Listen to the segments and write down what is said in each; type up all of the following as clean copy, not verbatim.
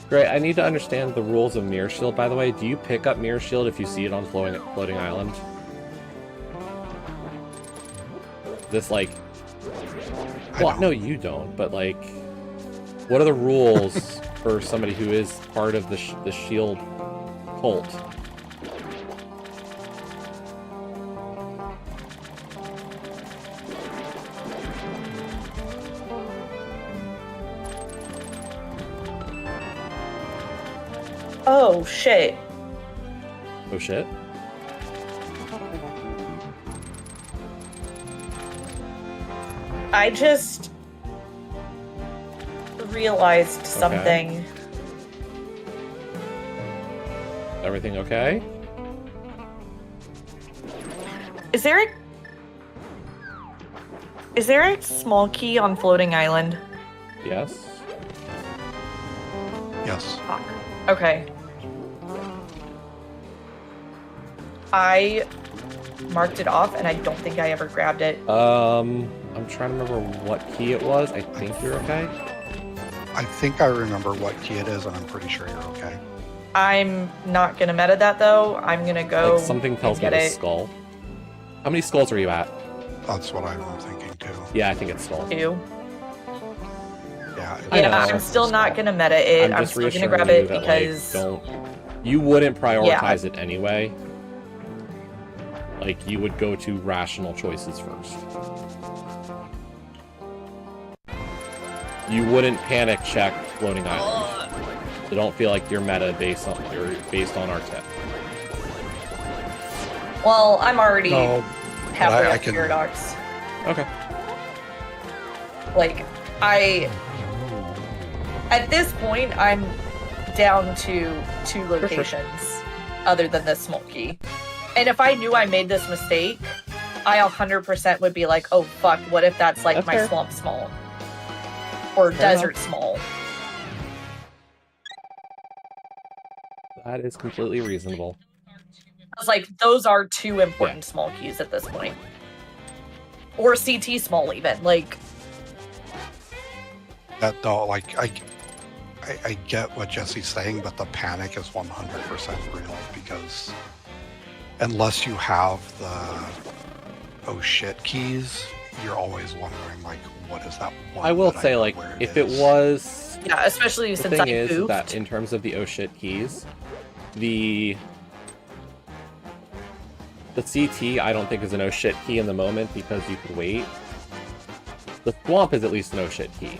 Great, I need to understand the rules of Mirror Shield, by the way. Do you pick up Mirror Shield if you see it on floating island? This, like... Well, no, you don't, but, like... What are the rules for somebody who is part of the Shield cult? Oh, shit. Oh, shit? I just realized something. Okay. Everything okay? Is there a small key on floating island? Yes. Yes. Fuck. Okay. I marked it off, and I don't think I ever grabbed it. I'm trying to remember what key it was. I think you're okay. I think I remember what key it is, and I'm pretty sure you're okay. I'm not gonna meta that, though. I'm gonna go Like, something tells me get it's it. skull. How many skulls are you at? That's what I'm thinking, too. Yeah, I think it's skull. Two. Yeah. I'm still not gonna meta it. I'm just still gonna reassuring grab it you that, because... like, you wouldn't prioritize it anyway. Like, you would go to rational choices first. You wouldn't panic check floating island. So don't feel like you're meta based on our tip. Well, I'm already No, halfway I up can- Paradox. Okay. Like, at this point, I'm down to 2 locations other than this small key. And if I knew I made this mistake, I 100% would be like, oh fuck, what if that's like That's my fair. swamp small? Or Fair desert small? That is completely reasonable. I was like, those are 2 important small keys at this point. Or CT small even, like... That though, like, I get what Jesse's saying, but the panic is 100% real, because unless you have the oh shit keys, you're always wondering, like, what is that one I will that say, know like, where if it is? was... Yeah, especially The since thing I is goofed. that in terms of the oh shit keys, the CT I don't think is an oh shit key in the moment because you could wait. The swamp is at least an oh shit key.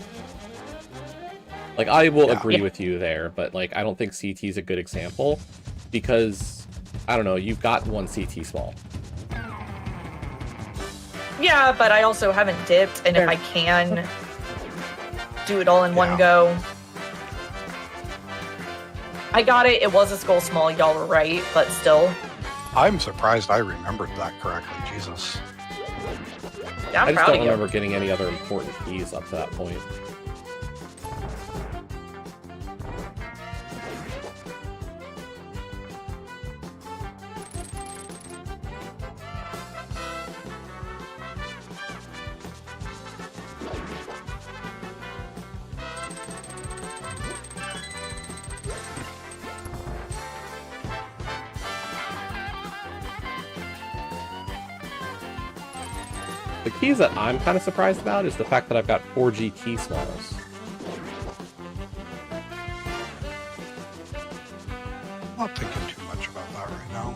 Like, I will agree with you there, but, like, I don't think CT is a good example because, I don't know, you've got one CT small. Yeah, but I also haven't dipped, and if I can do it all in one go. I got it. It was a skull small. Y'all were right, but still. I'm surprised I remembered that correctly. Jesus. Yeah, I'm I just proud don't of you. remember getting any other important keys up to that point. The keys that I'm kind of surprised about is the fact that I've got 4 GT smalls. I'm not thinking too much about that right now.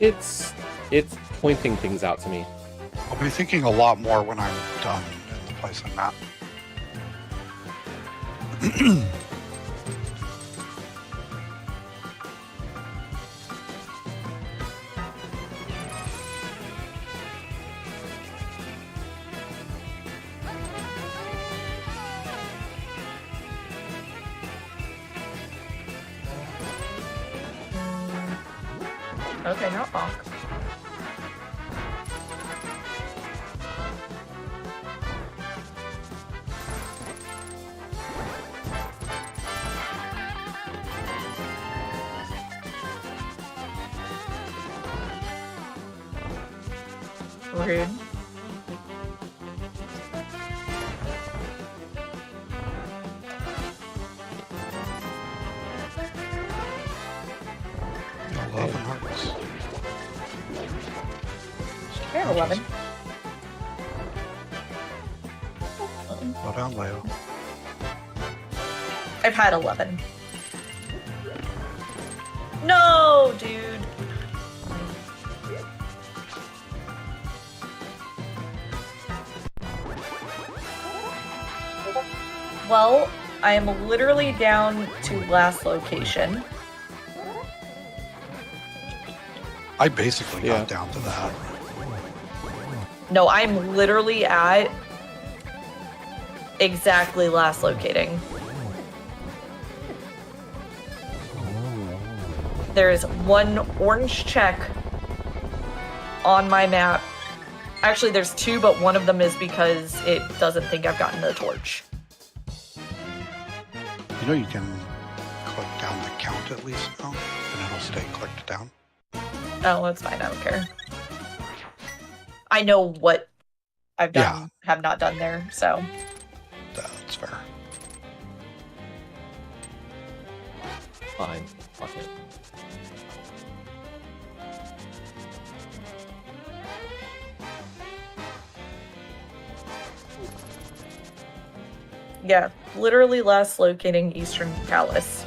It's pointing things out to me. I'll be thinking a lot more when I'm done at the place I'm at. Okay, not bonk. Rude. Okay. 11 hearts. I have 11. Slow down, Leo. I've had 11. No, dude. Well, I am literally down to last location. I basically got down to that. No, I'm literally at exactly last locating. There is one orange check on my map. Actually, there's two, but one of them is because it doesn't think I've gotten the torch. You know you can click down the count at least now, and it'll stay clicked down. Oh, that's fine. I don't care. I know what I've done, have not done there, so. That's fair. Fine. Fuck it. Yeah, literally last locating Eastern Palace.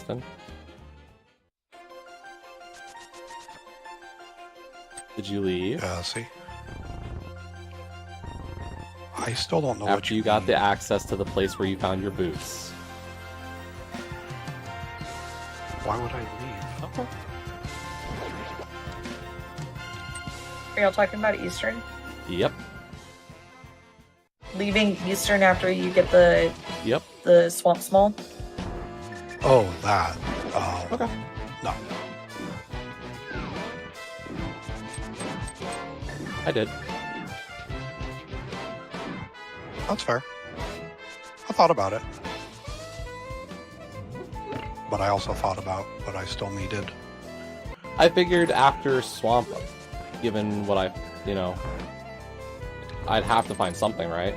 Then. Did you leave? See? I still don't know After what you got the access to the place where you found your boots. Why would I leave? Okay. Are y'all talking about Eastern? Yep. Leaving Eastern after you get the swamp small? Oh, that. Okay. No. I did. That's fair. I thought about it. But I also thought about what I still needed. I figured after Swamp, given what I'd have to find something, right?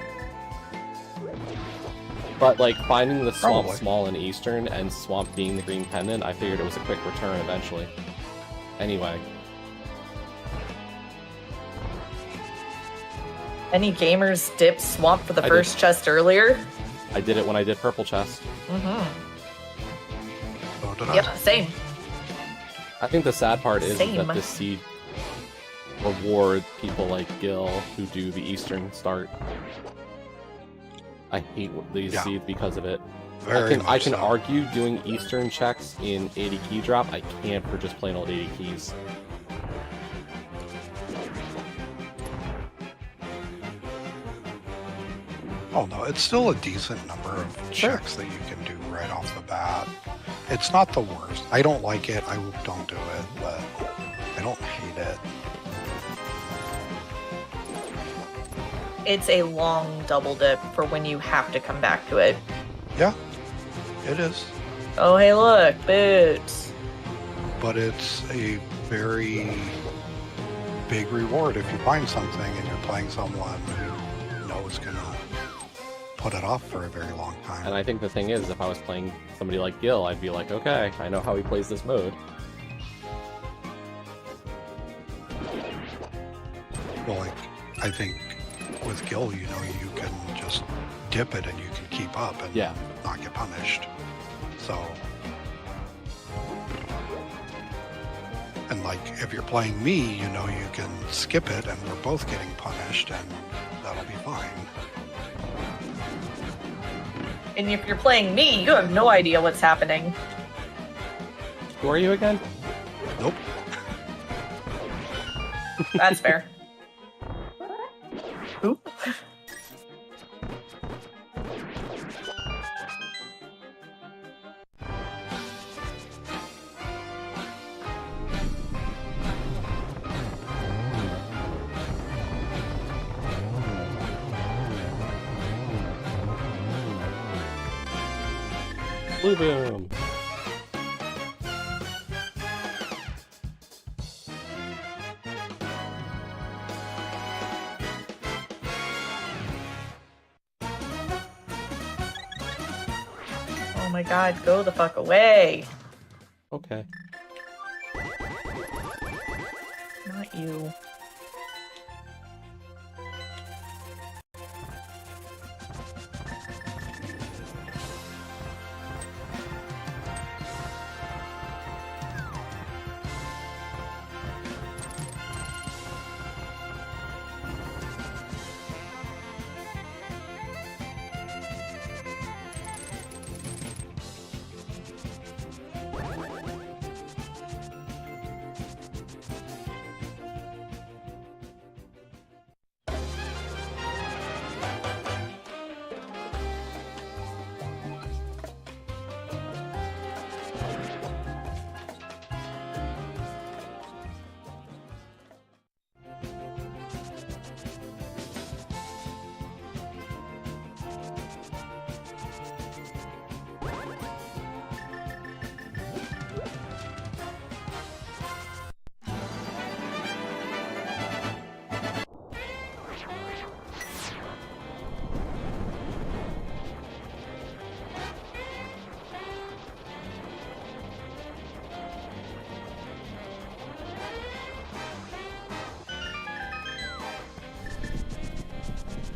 But, like, finding the Swamp Probably. small in Eastern and Swamp being the green pendant, I figured it was a quick return eventually. Anyway. Any gamers dip Swamp for the I first chest earlier? I did it when I did Purple Chest. Mm-hmm. So did I. Yep, same. I think the sad part is Same. that this seed reward people like Gil who do the Eastern start. I hate these seeds because of it. I can argue doing Eastern checks in 80 key drop. I can't for just plain old 80 keys. Oh no, it's still a decent number of checks that you can do right off the bat. It's not the worst. I don't like it. I don't do it, but I don't hate it. It's a long double dip for when you have to come back to it. Yeah, it is. Oh, hey, look, boots. But it's a very big reward if you find something and you're playing someone who knows gonna put it off for a very long time. And I think the thing is, if I was playing somebody like Gil, I'd be like, okay, I know how he plays this mode. Well, like, I think with Gil, you know, you can just dip it and you can keep up and Yeah. not get punished. So, and like, if you're playing me, you know, you can skip it and we're both getting punished and that'll be fine. And if you're playing me, you have no idea what's happening. Who are you again? Nope. That's fair. Who? Blue Boom. Oh my god, go the fuck away. Okay. Not you.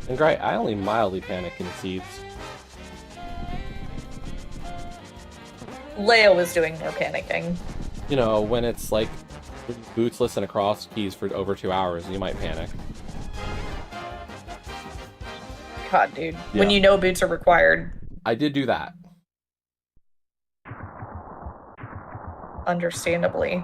And great, I only mildly panic in seeds. Leo is doing more panicking. You know, when it's like bootsless and across keys for over 2 hours, you might panic. God, dude. Yeah. When you know boots are required. I did do that. Understandably.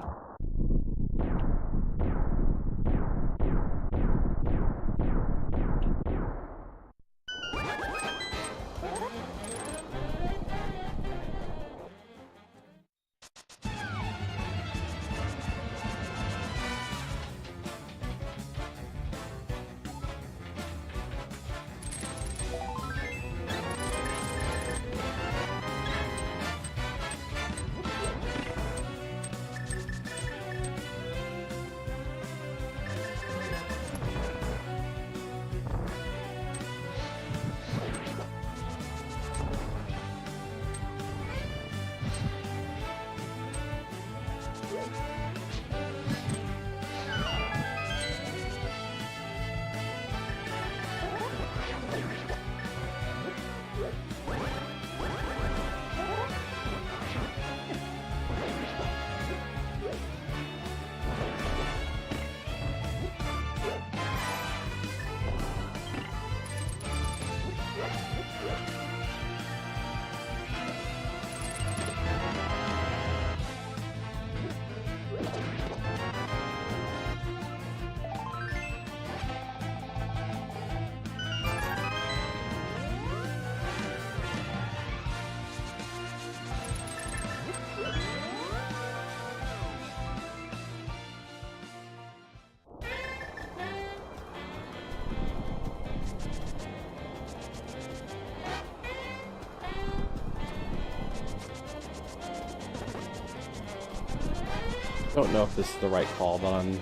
I don't know if this is the right call, but I'm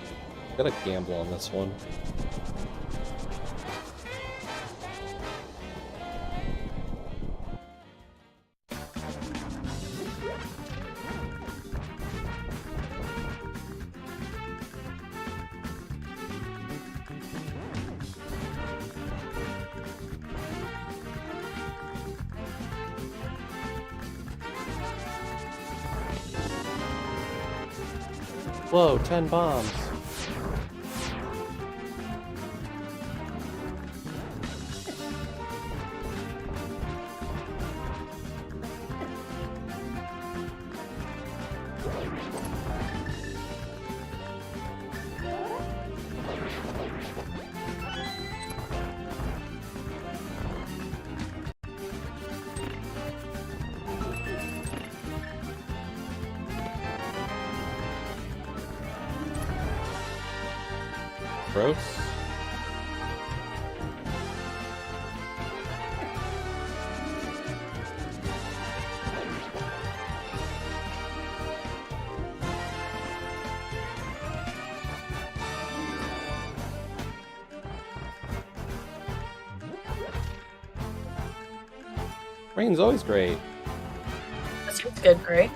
gonna gamble on this one. Whoa, 10 bombs. Gross. Rain's always great. That seems good, Gray.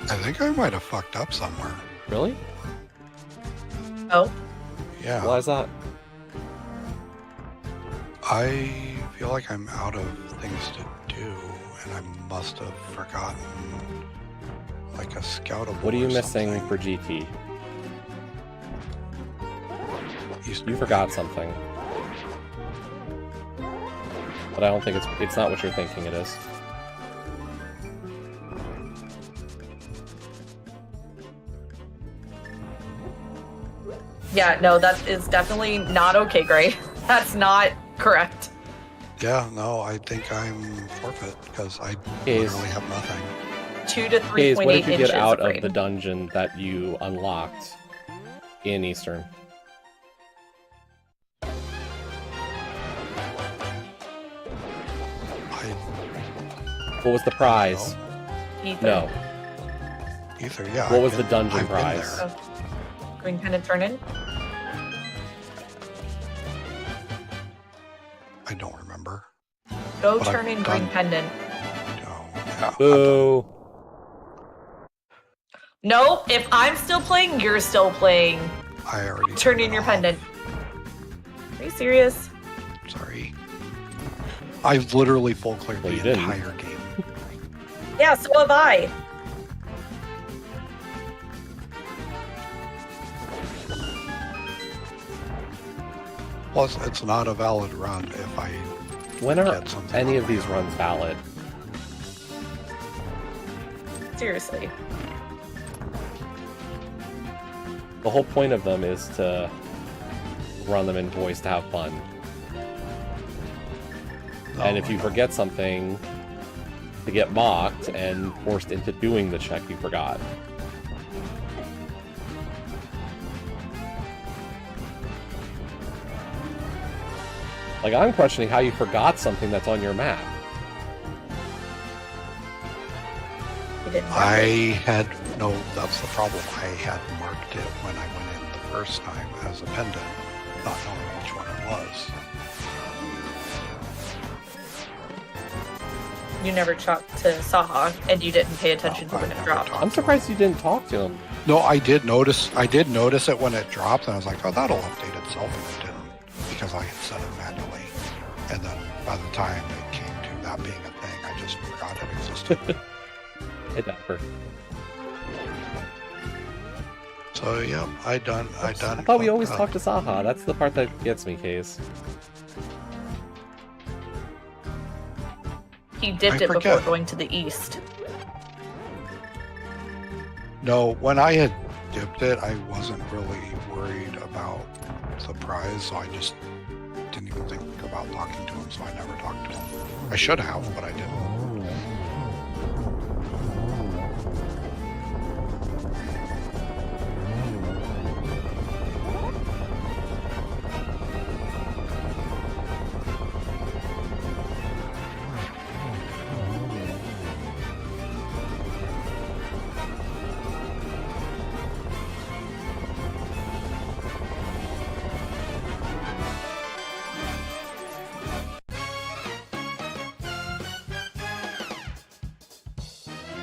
I think I might have fucked up somewhere. Really? Oh, Yeah. Why is that? I feel like I'm out of things to do, and I must have forgotten like a scoutable. What are you or missing something. for GT? Eastern You forgot Wing. something. But I don't think it's not what you're thinking it is. yeah, no, that is definitely not okay, Gray. That's not correct. Yeah, no, I think I'm forfeit because I Is- literally have nothing. 2 to Hayes, 3.8 what did you inches get out of of rain. the dungeon that you unlocked in Eastern? I What was the prize? Ether. No. either, yeah. What was the dungeon I've been prize? there. Green pennant turn in. I don't remember. Go But I've turn in done- green pendant. No, yeah. I've done- Boo! No, if I'm still playing, you're still playing. I already Turn turned in it your off. pendant. Are you serious? Sorry. I literally full cleared Well, the you didn't. entire game. Yeah, so have I. Plus, it's not a valid run if I When are get something. any on of my these own. runs valid? Seriously. The whole point of them is to run them in voice to have fun. No, And if I you don't. forget something, to get mocked and forced into doing the check you forgot. Like, I'm questioning how you forgot something that's on your map. You didn't mark I it. had no. That's the problem. I had marked it when I went in the first time as a pendant, not knowing which one it was. You never talked to Saha, and you didn't pay attention No, to I when it never dropped. talked. I'm surprised you didn't talk to him. No, I did notice. I did notice it when it dropped, and I was like, "Oh, that'll update itself," and it didn't because I had set it manually. And then by the time it came to that being a thing, I just forgot it existed. Hey, Dapper. So yeah, I done. I thought we fucked always up. talked to Saha. That's the part that gets me, Case. He dipped I it before forget. going to the east. No, when I had dipped it, I wasn't really worried about the prize, so I just didn't even think about talking to him, so I never talked to him. I should have, but I didn't.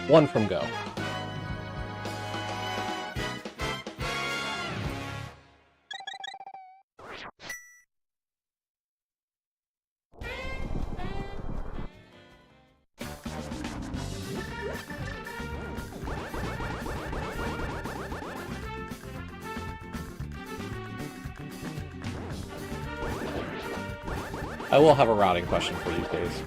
One from go. I will have a routing question for you, please.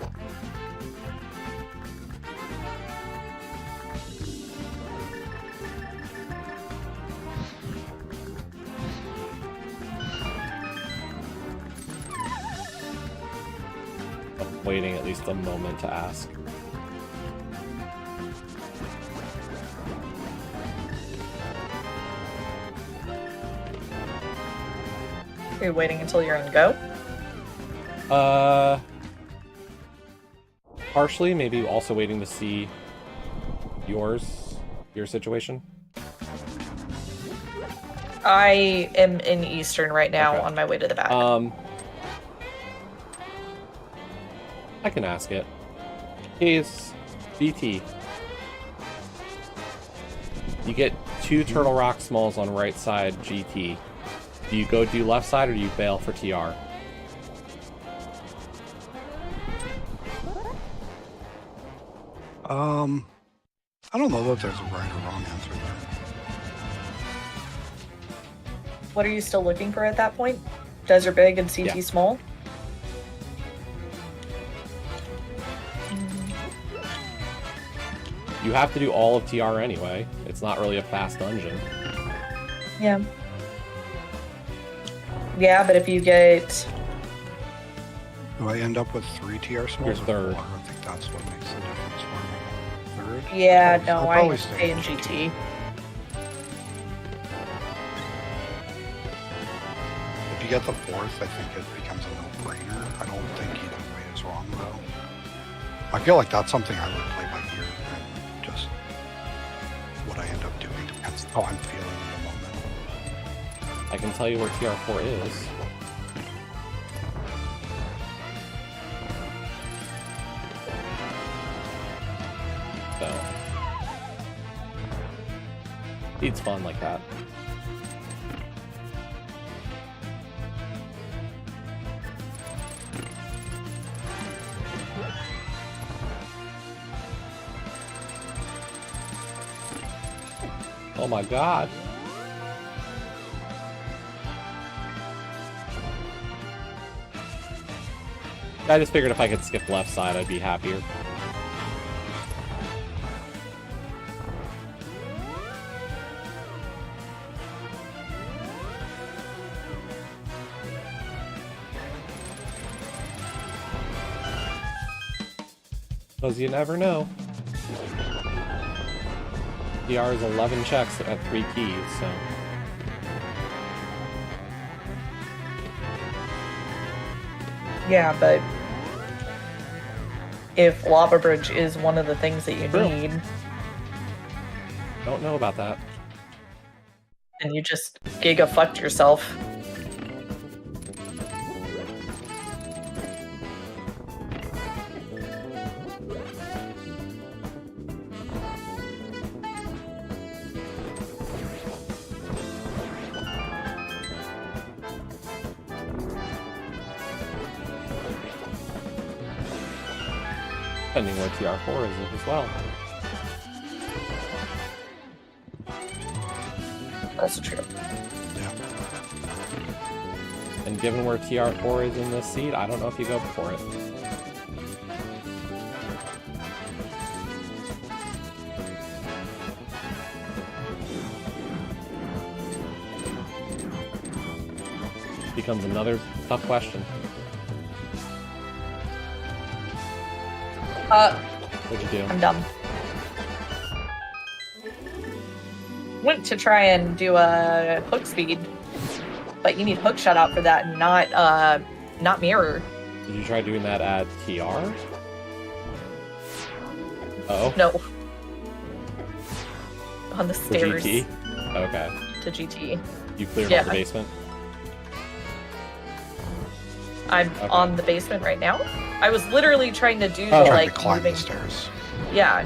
I'm waiting at least a moment to ask. Are you waiting until you're in go? Partially, maybe also waiting to see your situation. I am in Eastern right now, Okay. on my way to the back. I can ask it. Is BT. You get 2 Turtle Rock Smalls on right side GT. Do you go do left side or do you bail for TR? I don't know that there's a right or wrong answer there. What are you still looking for at that point? Desert Big and CT Yeah. Small? You have to do all of TR anyway. It's not really a fast dungeon. Yeah. Yeah, but if you get... Do I end up with 3 TR smalls? You're or third. 4? I think that's what makes the difference for me. Third? Yeah, I'll no, probably I stay stay in GT. If you get the 4th, I think it becomes a no-brainer. I don't think either way is wrong, though. I feel like that's something I would play by ear, and just what I end up doing depends on how I'm feeling in the moment. I can tell you where TR4 is. So. It's fun like that. Oh my god. I just figured if I could skip left side, I'd be happier. Because you never know. PR is 11 checks at 3 keys, so... Yeah, but if Lava Bridge is one of the things that you True. need, Don't know about that. then you just giga-fucked yourself. Depending where TR4 is as well. Also true. Yeah. And given where TR4 is in this seed, I don't know if you go for it. Becomes another tough question. What'd you do? I'm dumb. Went to try and do a hook speed, but you need hook shut out for that, and not mirror. Did you try doing that at TR? Oh, No. On the for stairs GT? Okay. to GT. You cleared Yeah. all the basement? I'm Okay. on the basement right now. I was literally trying to do Oh. the, Trying like, to climb moving. the stairs. Yeah.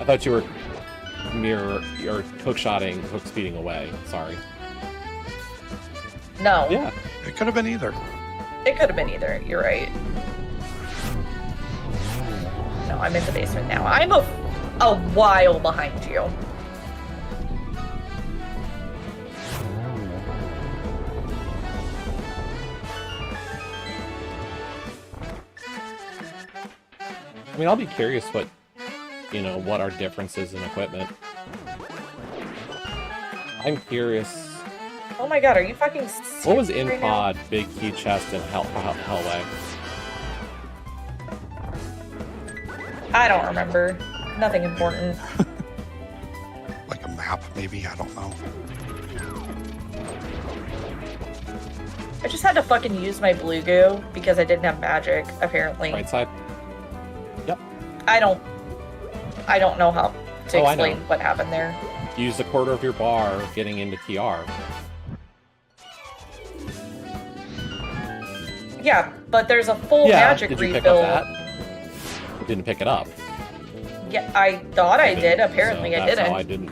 I thought you were mirror or hook speeding away. Sorry. No. Yeah. It could have been either. It could have been either. You're right. No, I'm in the basement now. I'm a while behind you. I mean, I'll be curious what, you know, what our differences in equipment. I'm curious. Oh my god, are you fucking serious What was in right pod, big key chest, and Hellway? now? I don't remember. Nothing important. Like a map, maybe? I don't know. I just had to fucking use my blue goo because I didn't have magic, apparently. Right side? Yep. I don't know how to Oh, I explain know. what happened there. Use a quarter of your bar getting into TR. Yeah, but there's a full Yeah, magic did you pick refill. up that? You didn't pick it up. Yeah, I thought I did. didn't, Apparently so I that's didn't. how I didn't.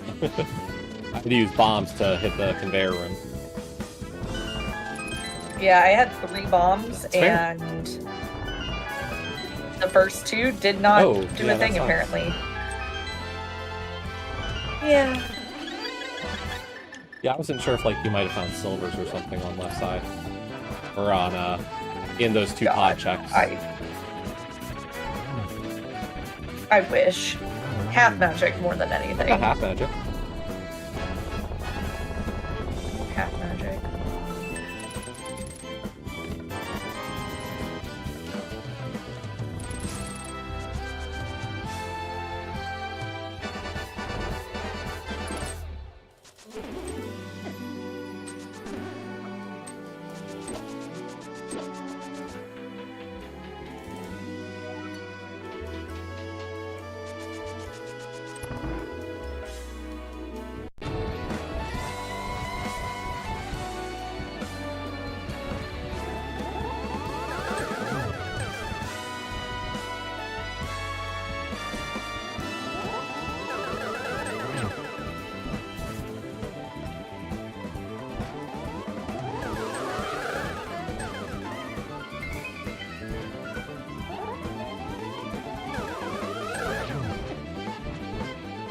I had to use bombs to hit the conveyor room. Yeah, I had 3 bombs, That's fair. and the first 2 did not Oh, do yeah, a thing, that sucks. apparently. Yeah. Yeah, I wasn't sure if like you might have found silvers or something on left side. Or on in those 2 pod checks. I wish. Half magic more than anything. A half magic. Half magic.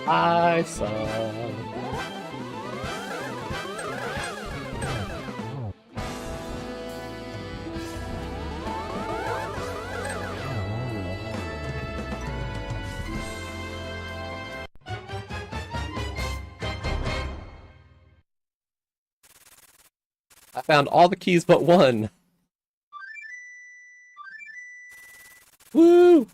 I saw. I found all the keys but one. Woo!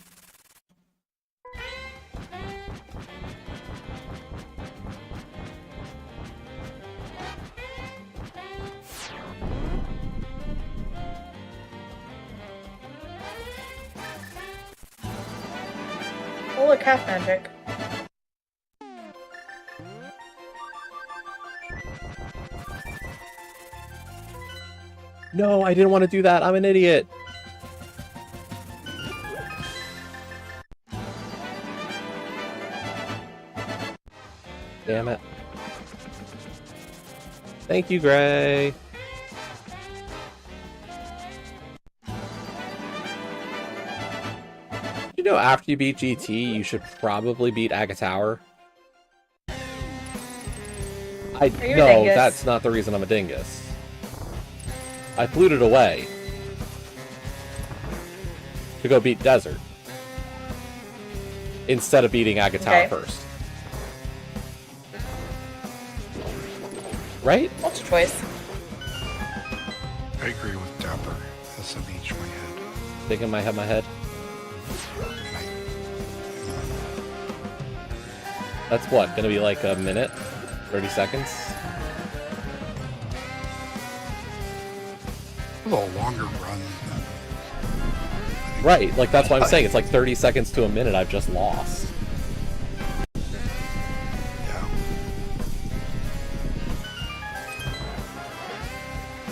Oh, look, half magic. No, I didn't want to do that. I'm an idiot. Damn it. Thank you, Gray. You know, after you beat GT, you should probably beat Aga Tower. Are you a No, dingus? that's not the reason I'm a dingus. I fluted away to go beat Desert instead of beating Aga Tower Okay. first. Right? That's a choice. I agree with Dapper. SMH my head. Thinking my head. And I, That's what, gonna be like a minute? 30 seconds? it was a longer run than... Right, like that's what I'm saying. It's like 30 seconds to a minute I've just lost. Yeah.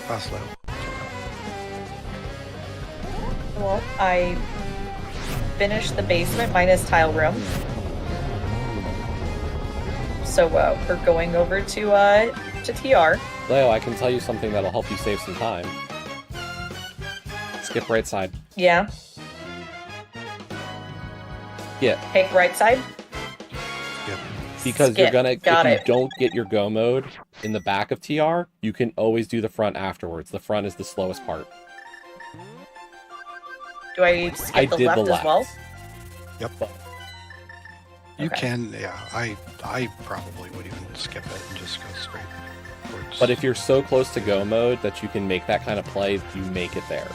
Fast level. Well, I finished the basement minus tile room. So we're going over to TR. Leo, I can tell you something that'll help you save some time. Skip right side. Yeah. Yeah, Take right side. Yep. because you're Skip. gonna, Got if it. you don't get your go mode in the back of TR, you can always do the front afterwards. The front is the slowest part. Do I skip I the did left the left. as well? Yep. But You Okay. can, yeah. I probably would even skip it and just go straight towards. But if you're so close to go mode that you can make that kind of play, you make it there.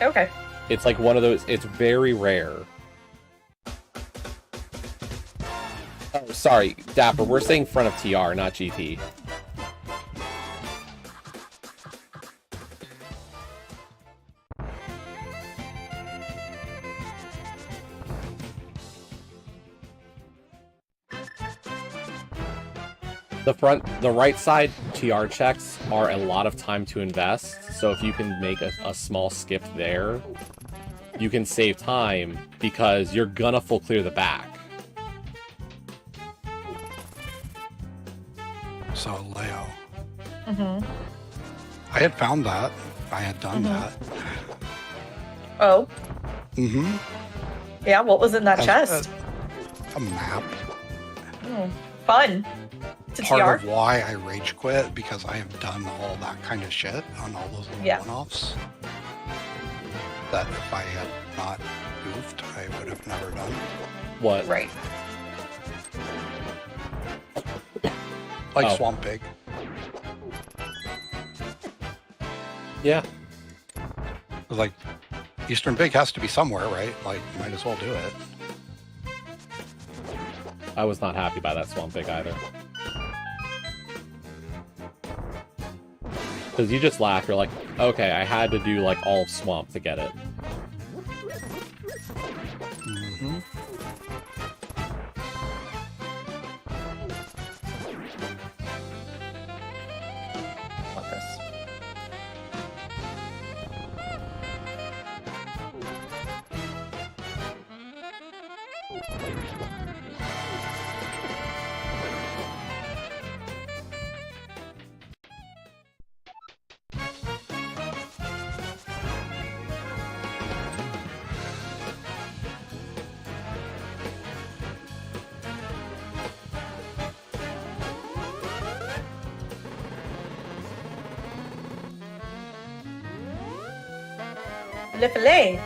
Okay. It's like one of those, it's very rare. Oh, sorry, Dapper, we're saying front of TR, not GT. The right side TR checks are a lot of time to invest, so if you can make a small skip there, you can save time because you're gonna full clear the back. So, Leo. Mm-hmm. I had found that. I had done that. Oh, Mm-hmm. yeah, what was in that As- chest? A map. Fun. To Part TR? of why I rage quit, because I have done all that kind of shit on all those little Yeah. one-offs. That if I had not goofed, I would have never done. What? Right. Like Oh. Swamp Pig. Yeah. Like, Eastern Pig has to be somewhere, right? Like, you might as well do it. I was not happy by that Swamp Pig either. Because you just laugh, you're like, okay, I had to do like all of Swamp to get it. Mm-hmm. Want this. Le filet.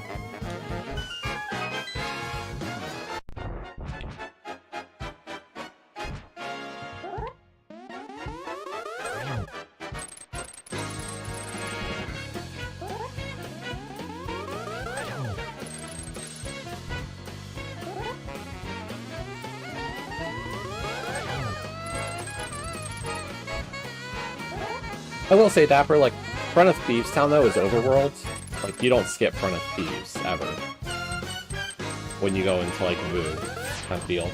I will say, Dapper, like, Front of Thieves Town, though, is overworld. Like, you don't skip Front of Thieves, ever. When you go into, like, Vu kind of deal.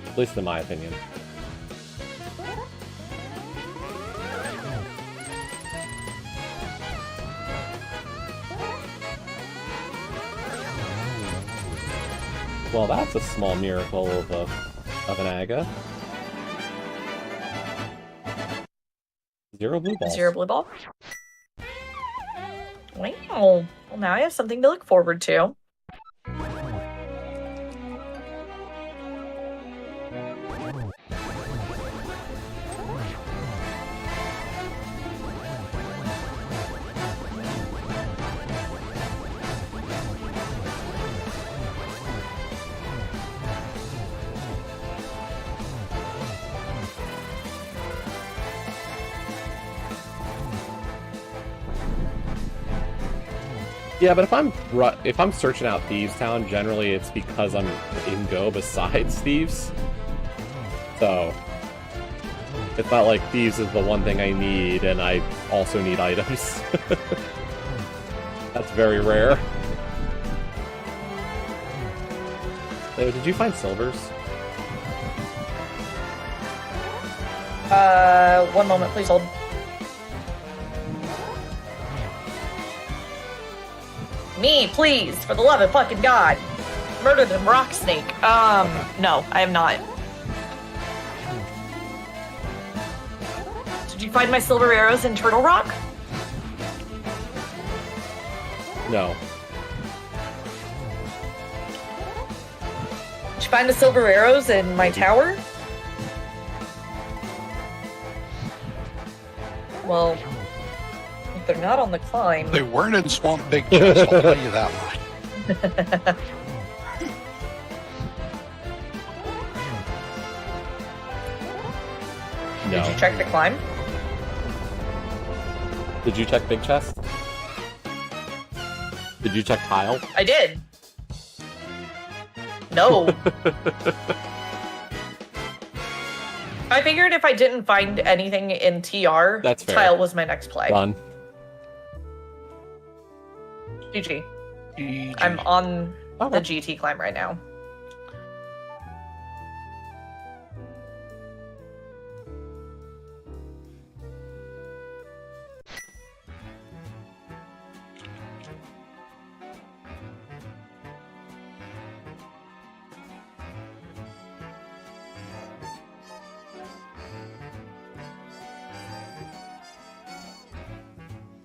At least in my opinion. Well, that's a small miracle of an Aga. 0 blue balls. 0 blue ball. Wow. Well, now I have something to look forward to. Yeah, but if I'm searching out Thieves Town, generally it's because I'm in Go besides Thieves. So it's not like Thieves is the one thing I need, and I also need items. That's very rare. So, did you find silvers? 1 moment, please hold. Me, please, for the love of fucking God. Murder the rock snake. No, I have not. Did you find my silver arrows in Turtle Rock? No. Did you find the silver arrows in my tower? Well, if they're not on the climb. They weren't in Swamp Pig chest, I'll tell you that much. No. Did you check the climb? Did you check big chest? Did you check tile? I did. No. I figured if I didn't find anything in TR, That's fair. tile was my next play. Done. GG. GG. I'm on Okay. the GT climb right now.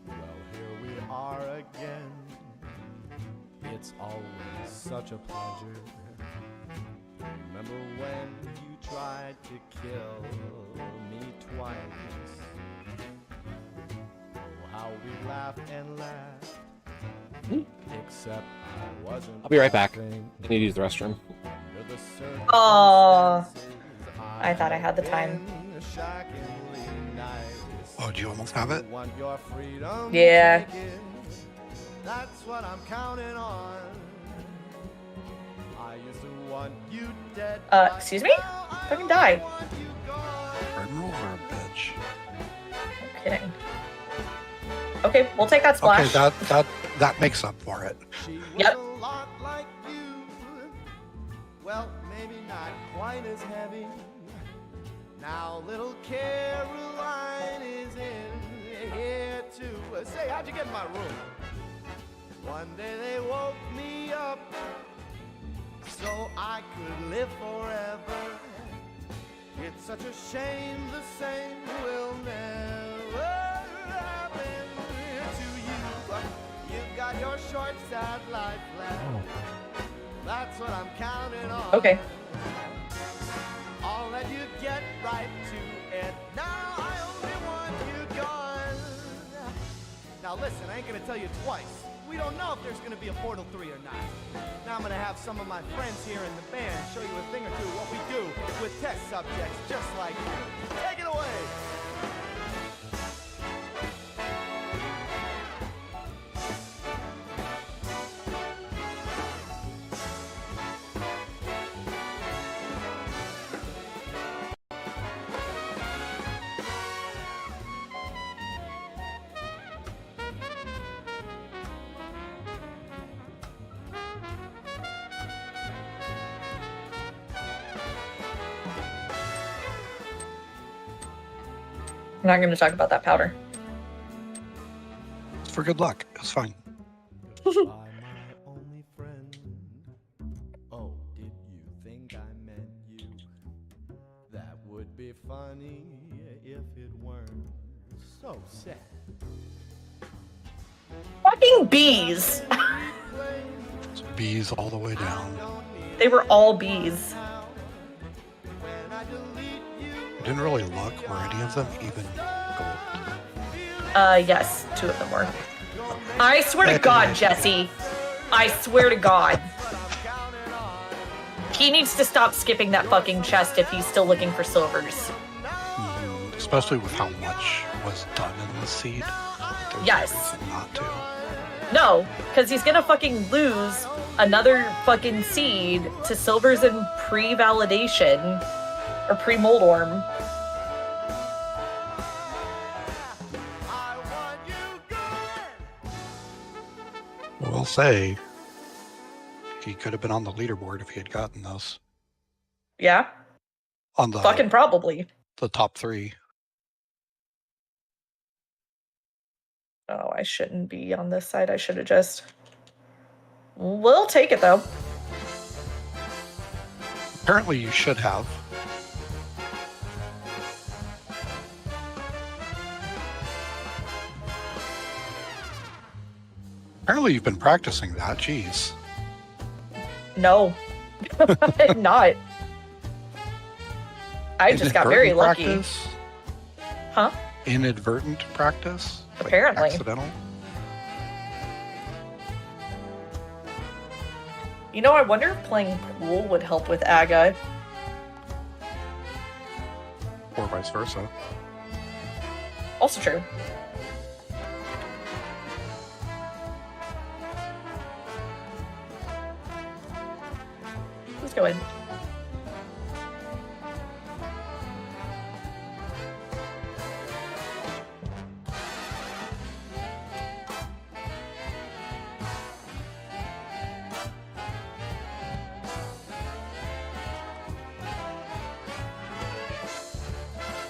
Well, here we are again. It's always such a pleasure. Remember when you tried to kill me twice? Oh, how we laughed and laughed. Except I wasn't. I'll be right back. laughing. I need to use the restroom. Under the Aw. circumstances, I thought I had the time. been shockingly nice. Oh, do you almost have it? Want your freedom Yeah. taken. That's what I'm counting on. I used to want you dead. Excuse me? Fucking die. Criminal or a bitch? I'm kidding. Okay, we'll take that splash. Okay, that makes up for it. She was Yep. a lot like you. Well, maybe not quite as heavy. Now little Caroline is in here too. Say, how'd you get in my room? One day they woke me up so I could live forever. It's such a shame the same will never happen to you. You've got your short, sad life left. That's what I'm counting on. Okay. I'll let you get right to it. Now I only want you gone. Now listen, I ain't gonna tell you twice. We don't know if there's gonna be a Portal 3 or not. Now I'm gonna have some of my friends here in the band show you a thing or two of what we do with test subjects just like you. Take it away. I'm not going to talk about that powder. It's for good luck. It's fine. Goodbye, my only friend. Oh, did you think I meant you? That would be funny if it weren't so sad. Fucking bees. It's bees all the way down. They were all bees. I didn't really look. Were any of them even gold? Yes, 2 of them were. I swear to God, Jesse. I swear to God. He needs to stop skipping that fucking chest if he's still looking for silvers. Especially with how much was done in the seed. There's Yes. no reason not to. No, because he's gonna fucking lose another fucking seed to silvers and pre-validation. Or pre-mold orm. I will say, he could have been on the leaderboard if he had gotten those. Yeah, On the fucking probably. the top 3. Oh, I shouldn't be on this side. I should have just... We'll take it, though. Apparently you should have. Apparently you've been practicing that. Jeez. No. I'm not. I just got very Inadvertent lucky. practice? Huh? Inadvertent practice? Like Apparently. accidental? You know, I wonder if playing pool would help with Aga. Or vice versa. Also true. Let's go in.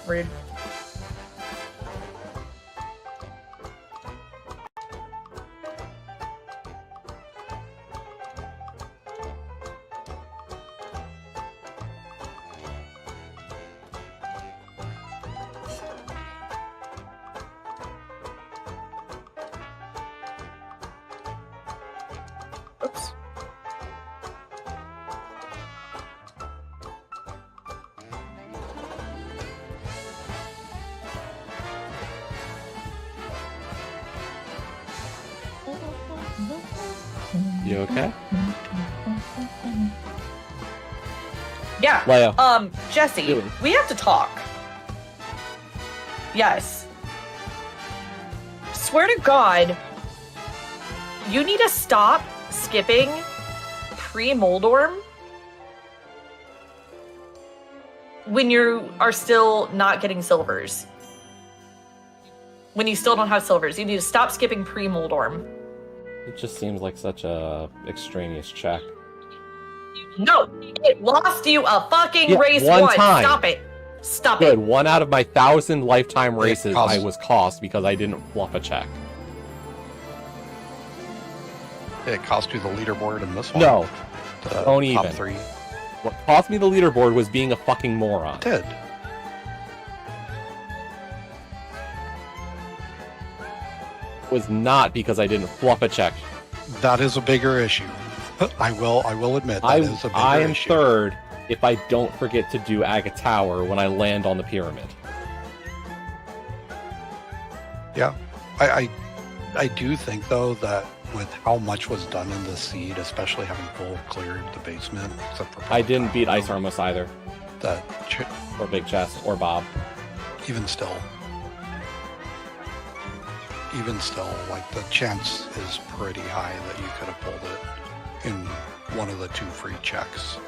Rude. Oops. You okay? Yeah. Leia. Jesse, Doing. we have to talk. Yes. Swear to God, you need to stop skipping pre-Moldorm when you are still not getting silvers. When you still don't have silvers, you need to stop skipping pre-Moldorm. It just seems like such a extraneous check. No, it lost you a fucking race one once. time. Stop it. Stop Good. it. 1 out of my 1,000 lifetime races cost- I was cost because I didn't fluff a check. It cost you the leaderboard in this one. No. The Don't top even. 3. What cost me the leaderboard was being a fucking moron. It did. It was not because I didn't fluff a check. That is a bigger issue. I will admit that is a bigger I am issue. third if I don't forget to do Aga Tower when I land on the pyramid. Yeah, I do think though that with how much was done in this seed, especially having full cleared the basement, except for I didn't beat Ice Armos either, that. or Big Chest, or Bob. Even still, like the chance is pretty high that you could have pulled it in one of the 2 free checks.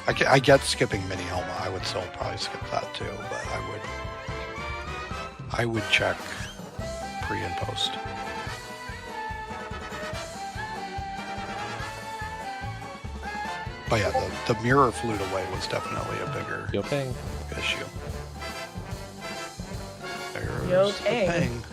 I get skipping Mini Helma. I would still probably skip that too, but I would check pre and post. But yeah, the mirror flute away was definitely a bigger Yo ping. issue. There's Yo the ping. ping.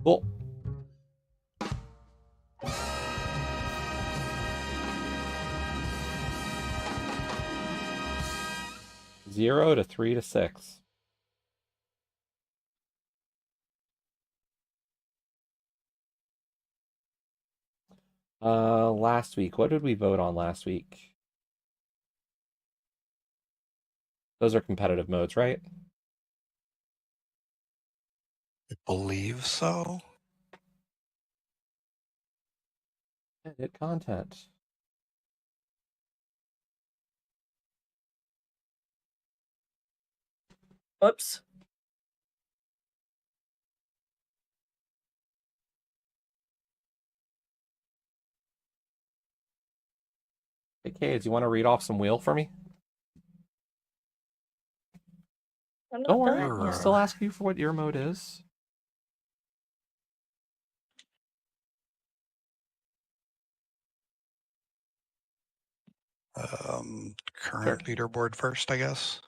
Cool. Zero to 3 to 6. Last week. What did we vote on last week? Those are competitive modes, right? I believe so. Edit content. Whoops. Hey, Cades, you want to read off some wheel for me? I'm not Don't worry, done I'll yet. still ask you for what your mode is. Current leaderboard first, I guess.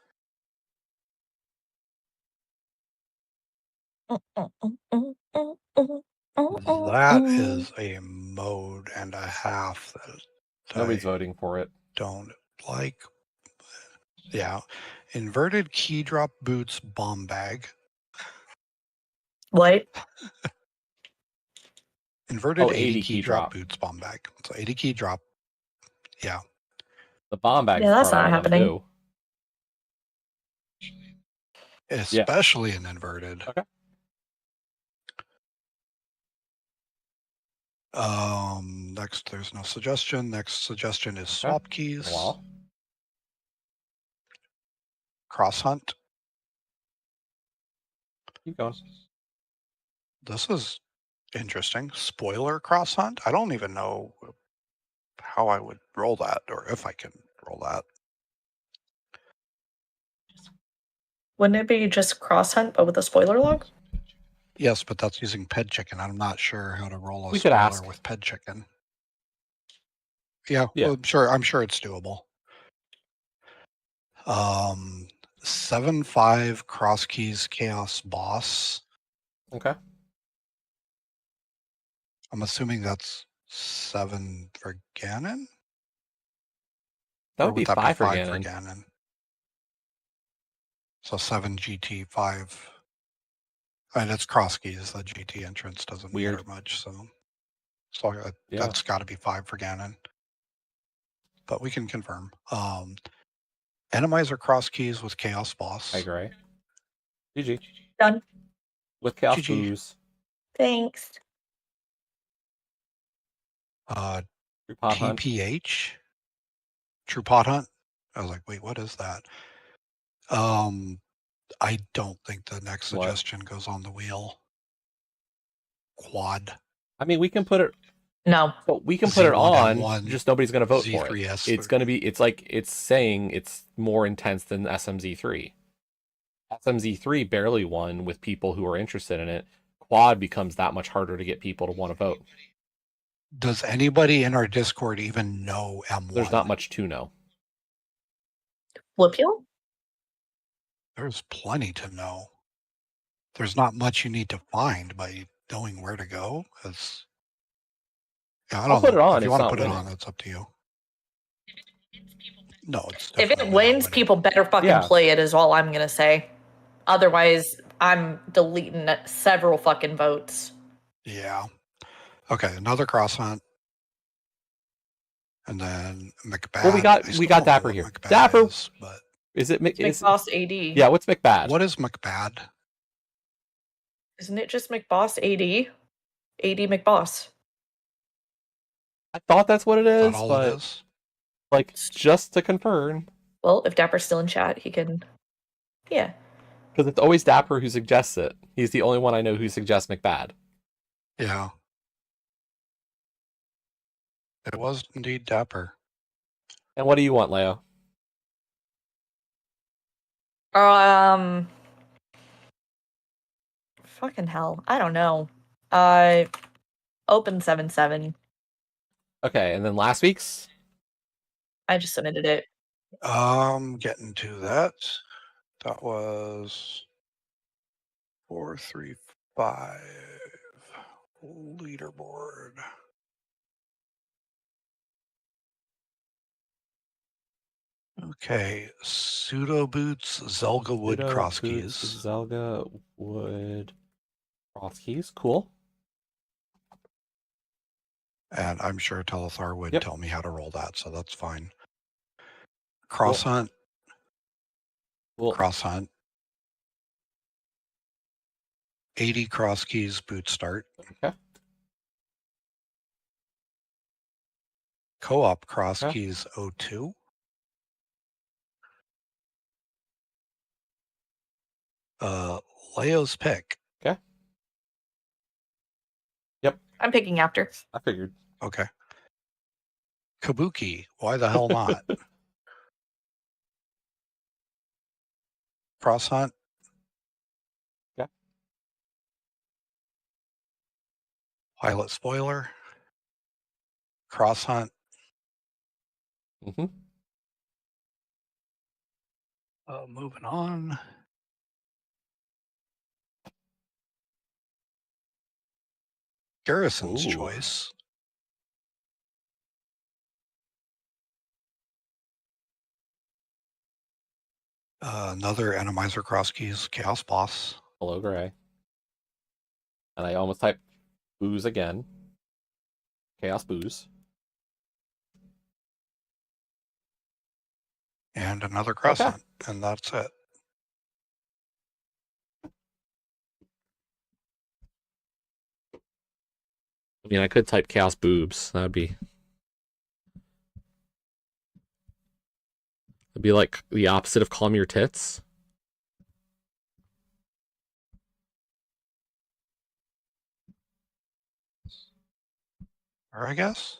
That is a mode and a half that Nobody's I voting for it. don't like. Yeah. Inverted key drop boots bomb bag. What? Inverted Oh, 80 80 key key drop drop. boots bomb bag. So 80 key drop. Yeah. The bomb bag's Yeah, that's the part not I want to happening. do. Especially in inverted. Okay. Next, there's no suggestion. Next suggestion is Okay. swap keys. Well, Cross hunt. keep going. This is interesting. Spoiler cross hunt. I don't even know how I would roll that or if I can roll that. Wouldn't it be just cross hunt but with a spoiler log? Yes, but that's using ped chicken. I'm not sure how to roll a We could spoiler ask. with ped chicken. Yeah, Yeah. well, I'm sure it's doable. 7-5 cross keys chaos boss. Okay. I'm assuming that's 7 for Ganon? That Or would be that 5 for 5 for Ganon. Ganon? So 7 GT, 5. And it's cross keys. The GT entrance doesn't Weird. matter much, so Yeah. that's got to be 5 for Ganon. But we can confirm. Enemizer cross keys with Chaos Boss. I agree. GG. Done. With Chaos GG. Booze. Thanks. True Pot Hunt. TPH. True Pot Hunt. I was like, wait, what is that? I don't think the next What? suggestion goes on the wheel. Quad. I mean, we can put it. No. But we can put it on. Z1M1, Just nobody's going to vote for it. Z3S. It's going to be. It's like it's saying it's more intense than SMZ3. SMZ3 barely won with people who are interested in it. Quad becomes that much harder to get people to want to vote. Does anybody in our Discord even know M1? There's not much to know. Flipule? There's plenty to know. There's not much you need to find by knowing where to go. Yeah, I I'll don't put know. it on, If you it's want to not put it winning. on, that's up to you. No, it's If definitely it not wins, winning. people better fucking Yeah. play it is all I'm gonna say. Otherwise, I'm deleting several fucking votes. Yeah. Okay, another cross hunt. And then McBad. Well, we got I still Dapper don't know what here. McBad Dapper. is, but Is it? It's McBoss AD. Yeah. What's McBad? what is McBad? Isn't it just McBoss AD? AD McBoss. I thought that's what it Is is, that all but it is? like just to confirm, Well, if Dapper's still in chat, he can. Yeah. because it's always Dapper who suggests it. He's the only one I know who suggests McBad. Yeah. It was indeed Dapper. And what do you want, Leo? Fucking hell. I don't know. Open 7-7. Okay, and then last week's. I just submitted it. Getting to that. That was 435 leaderboard. Okay, pseudo boots, Zelga wood Pseudo cross Boots, keys. Zelga wood cross keys. Cool. And I'm sure Telethar would Yep. tell me how to roll that, so that's fine. Cross hunt, Cool. cross hunt. 80 cross keys, boot start. Okay. Co-op cross Okay. keys 02. Leo's pick. Okay. Yep. I'm picking after. I figured. Okay. Kabuki, why the hell not? Cross hunt. Okay. Pilot spoiler. Cross hunt. Mm-hmm. Moving on. Garrison's Ooh. choice. Another Enemizer Cross Keys Chaos Boss. Hello, Gray. And I almost typed booze again. Chaos booze. And another Cross Hunt. And that's it. I mean, I could type chaos boobs. That'd be like the opposite of calm your tits. Or I guess.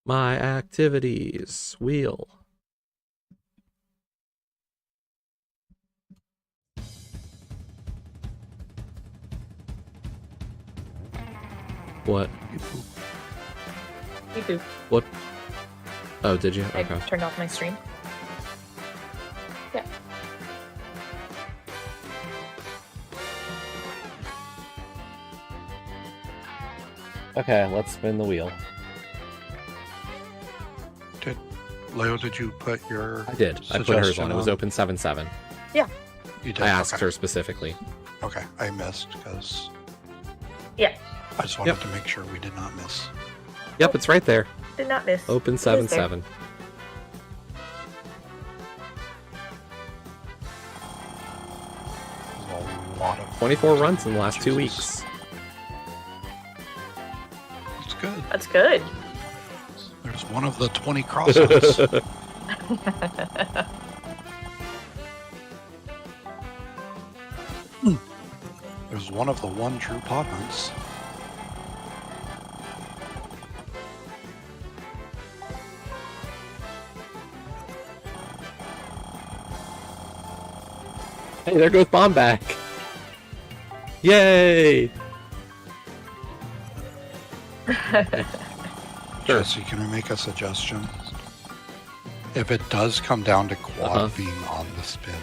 My activities wheel. What? Me too. What? Oh, did you? I Okay. turned off my stream. Yeah. Okay, let's spin the wheel. Leo, did you put your I did. I put hers suggestion on. It was open 7-7. Yeah. You did? I asked Okay. her specifically. Okay, I missed because Yeah. I just wanted to make sure we did not miss. Yep, it's right there. Did not miss. Open It was there. 7-7. There's a lot of 24 runs in the last 2 Jesus. weeks. It's good. That's good. There's one of the 20 cross-outs. There's one of the one true pod hunts. Hey, there goes Bomb back. Yay! Jesse, can I make a suggestion? If it does come down to quad being on the spin,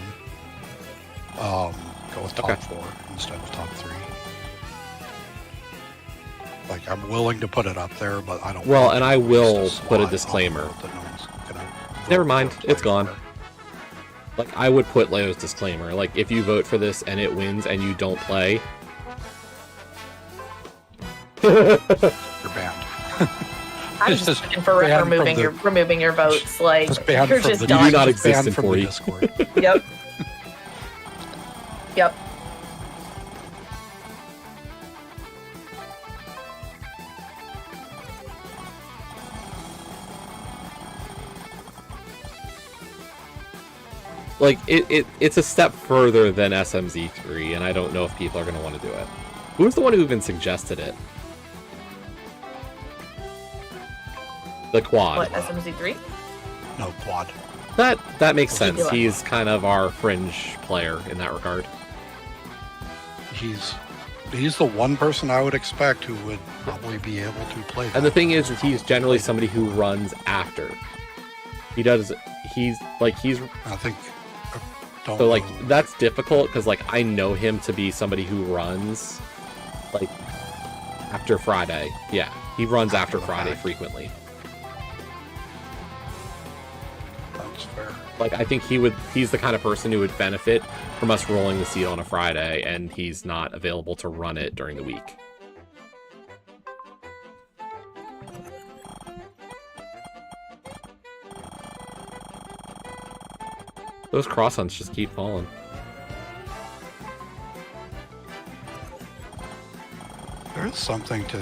go with top 4 instead of top 3. Like, I'm willing to put it up there, but I don't. Well, want and it I to will slide put a on the disclaimer. road that no one's gonna Never vote mind, for to it's play gone. for. Like, I would put Leo's disclaimer. Like, if you vote for this and it wins and you don't play... You're banned. I'm It's just just looking for banned from removing your votes. Like Just banned you're from just the done. do not just banned exist in from the 40. Discord. Yep. Yep. Like, it's a step further than SMZ3, and I don't know if people are going to want to do it. Who's the one who even suggested it? The quad. What, SMZ3? No quad. That makes sense. Ridiculous. He's kind of our fringe player in that regard. He's the one person I would expect who would probably be able to play that. And the thing is he's generally somebody who runs after. He's I think don't so like know. that's difficult because like I know him to be somebody who runs like after Friday. Yeah, he runs after the Friday fact. frequently. That's fair. Like I think he's the kind of person who would benefit from us rolling the seat on a Friday, and he's not available to run it during the week. Those cross hunts just keep falling. There is something to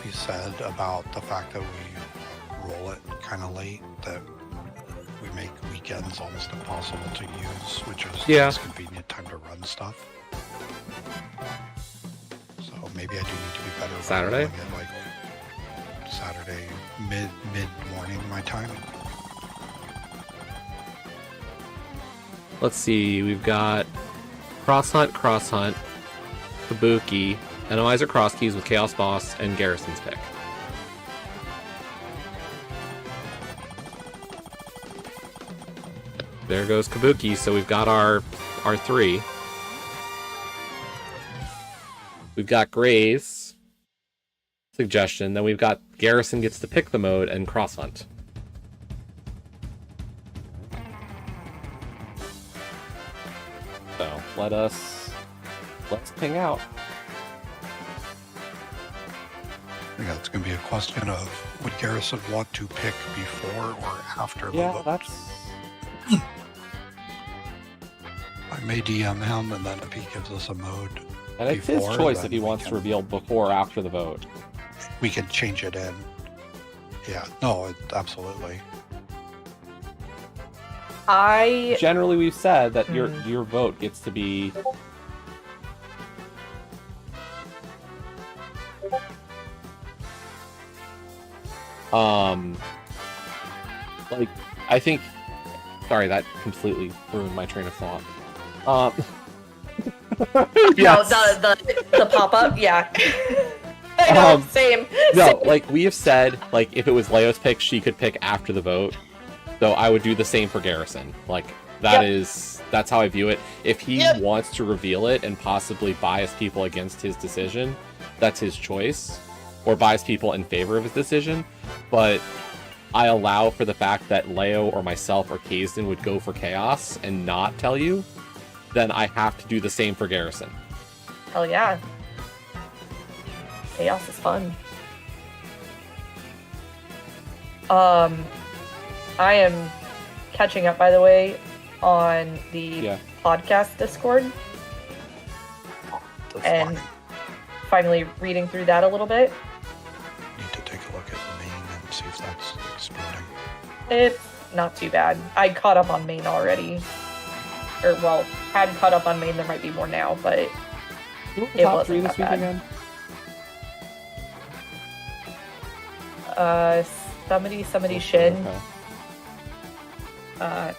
be said about the fact that we roll it kind of late, that we make weekends almost impossible to use, which is Yeah. the most convenient time to run stuff. So maybe I do need to be better about Saturday? rolling it, like Saturday mid morning my time. Let's see, we've got Cross Hunt, Kabuki, Enemies Cross Keys with Chaos Boss, and Garrison's pick. there goes Kabuki. So we've got our 3. We've got Gray's suggestion. Then we've got Garrison gets to pick the mode and cross hunt. So let's ping out. Yeah, it's going to be a question of would Garrison want to pick before or after the Yeah, vote? that's. I may DM him, and then if he gives us a mode, And it's his before, choice then if he we wants can- to reveal before or after the vote. we can change it in. Yeah, no, absolutely. I Generally, we've said that your vote gets to be. Like, I think. Sorry, that completely ruined my train of thought. Yes. no the pop up, yeah. I know, same. No, like we have said, like if it was Leo's pick, she could pick after the vote. So I would do the same for Garrison. Like that's how I view it. If he wants to reveal it and possibly bias people against his decision, that's his choice, or bias people in favor of his decision. But I allow for the fact that Leo or myself or Kazden would go for chaos and not tell you. Then I have to do the same for Garrison. Hell yeah. Chaos is fun. I am catching up, by the way, on the podcast Discord. That's And fine. finally reading through that a little bit. Need to take a look at main and see if that's exploding. It's not too bad. I caught up on main already. Or, well, had caught up on main. There might be more now, but Who were the It top wasn't 3 this that week bad. again? somebody Shin. Okay. I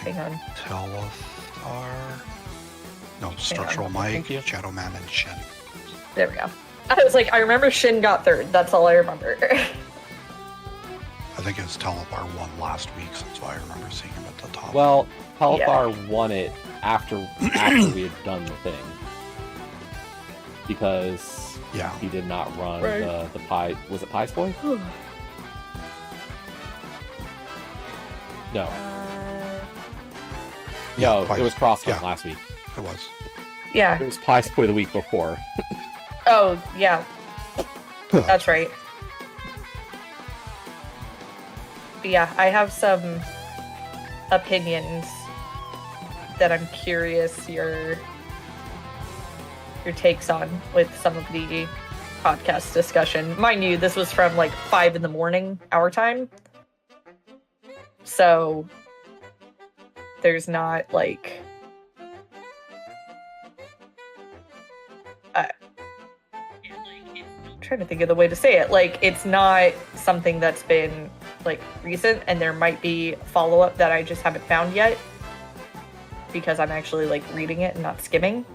think Hang on. Telethar. No, Structural Thank you. Mike, Shadowman, and Shin. There we go. I was like, I remember Shin got third. That's all I remember. I think it was Telethar won last week, so that's why I remember seeing him at the top. Well, Pelthar won it after we had done the thing. Because yeah, he did not run Right. the pie. Was it Pie's Boy? No. No, Pie- it was Crosshunt yeah. last week. it was. Yeah. It was Pie's Boy the week before. Oh, yeah. That's right. But yeah, I have some opinions that I'm curious your takes on with some of the podcast discussion. Mind you, this was from like 5 a.m. our time. So there's not like I'm trying to think of the way to say it. Like, it's not something that's been like recent, and there might be follow-up that I just haven't found yet because I'm actually like reading it and not skimming.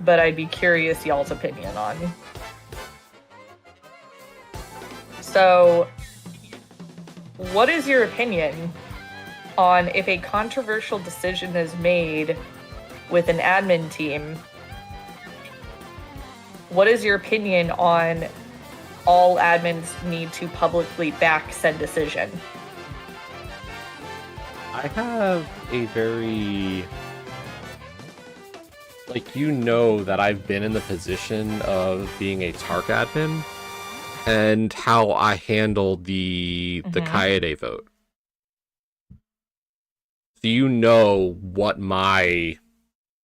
But I'd be curious y'all's opinion on. So, what is your opinion on if a controversial decision is made with an admin team? What is your opinion on all admins need to publicly back said decision? I have a very... Like, you know that I've been in the position of being a Tark admin and how I handled the Kaede vote. So you know what my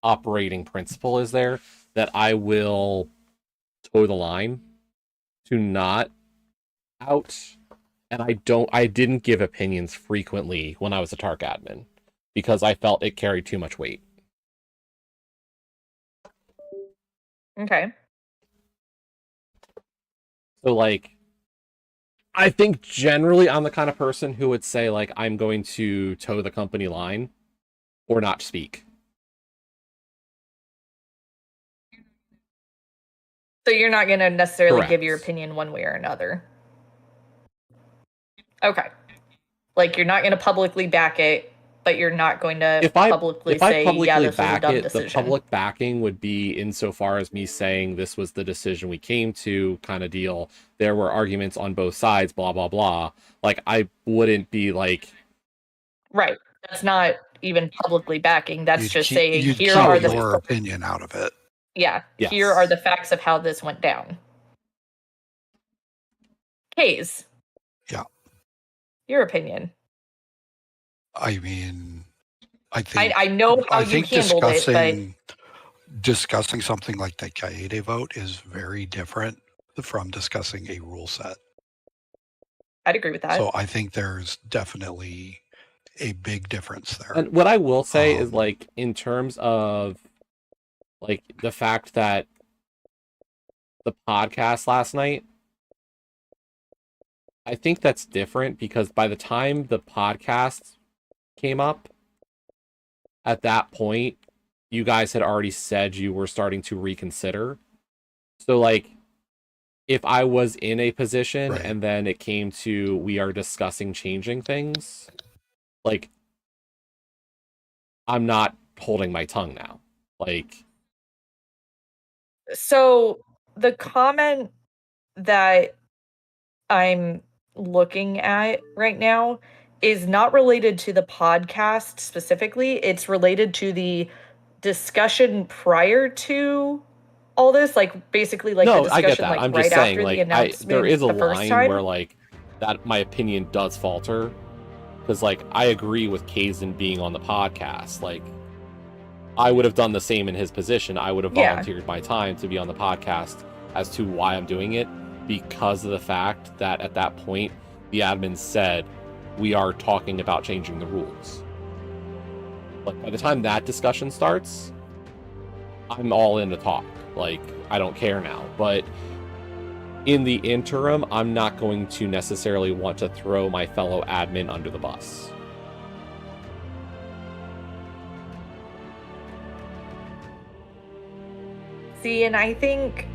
operating principle is there, that I will toe the line to not out, and I didn't give opinions frequently when I was a Tark admin because I felt it carried too much weight. Okay. So, like, I think generally I'm the kind of person who would say, like, I'm going to toe the company line or not speak. So you're not going to necessarily Correct. give your opinion one way or another. Okay. Like, you're not going to publicly back it, but you're not going to publicly say, yeah, this was a dumb decision. The public backing would be insofar as me saying this was the decision we came to kind of deal. There were arguments on both sides, blah, blah, blah. Like, I wouldn't be like... Right. That's not even publicly backing. That's just saying, here here are the... your opinion out of it. Yeah. Yes. Here are the facts of how this went down. Kays. Yeah. Your opinion. I mean, I think I know how you handled it, but discussing something like the Kaede vote is very different from discussing a rule set. I'd agree with that. So I think there's definitely a big difference there. And what I will say is, like, in terms of, like, the fact that the podcast last night, I think that's different because by the time the podcast came up, at that point, you guys had already said you were starting to reconsider. So, like, if I was in a position and then it came to we are discussing changing things, like, I'm not holding my tongue now. Like, so the comment that I'm looking at right now is not related to the podcast specifically. It's related to the discussion prior to all this, like, basically, like, the discussion, I get that. like, I'm right just saying, after like, the announcement. there is a the first line time. where, like, that my opinion does falter. Because, like, I agree with Kazan being on the podcast. Like, I would have done the same in his position. I would have volunteered my time to be on the podcast as to why I'm doing it, because of the fact that at that point, the admin said, we are talking about changing the rules. Like, by the time that discussion starts, I'm all in to talk. Like, I don't care now. But in the interim, I'm not going to necessarily want to throw my fellow admin under the bus. See, and I think,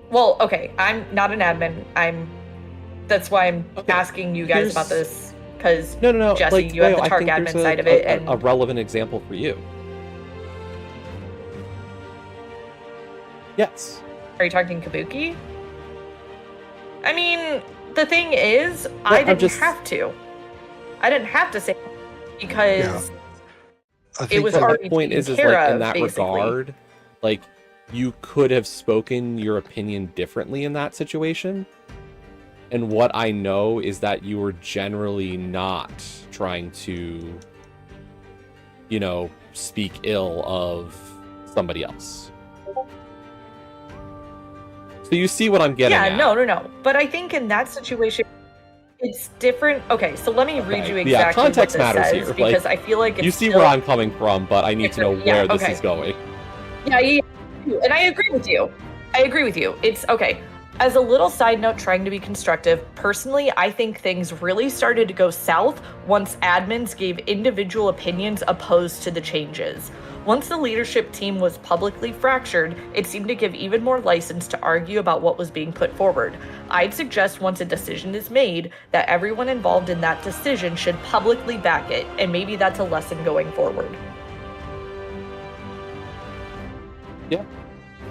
well, okay, I'm not an admin. That's why I'm asking you guys about this, because no, Jesse, like, you have the Tark admin side of it, and a relevant example for you. Yes. Are you talking Kabuki? I mean, the thing is, I didn't have to. I didn't have to say because it was already the point is taken like, care of, in that basically. regard, like, you could have spoken your opinion differently in that situation. And what I know is that you were generally not trying to, you know, speak ill of somebody else. So you see what I'm getting at. Yeah, no. But I think in that situation, it's different. Okay, so let me read you exactly context what this matters says, here. because Like, I feel like it's you see where I'm coming from, but I need to know where this is going. Yeah, and I agree with you. It's okay. As a little side note, trying to be constructive, personally, I think things really started to go south once admins gave individual opinions opposed to the changes. Once the leadership team was publicly fractured, it seemed to give even more license to argue about what was being put forward. I'd suggest once a decision is made, that everyone involved in that decision should publicly back it, and maybe that's a lesson going forward. Yeah.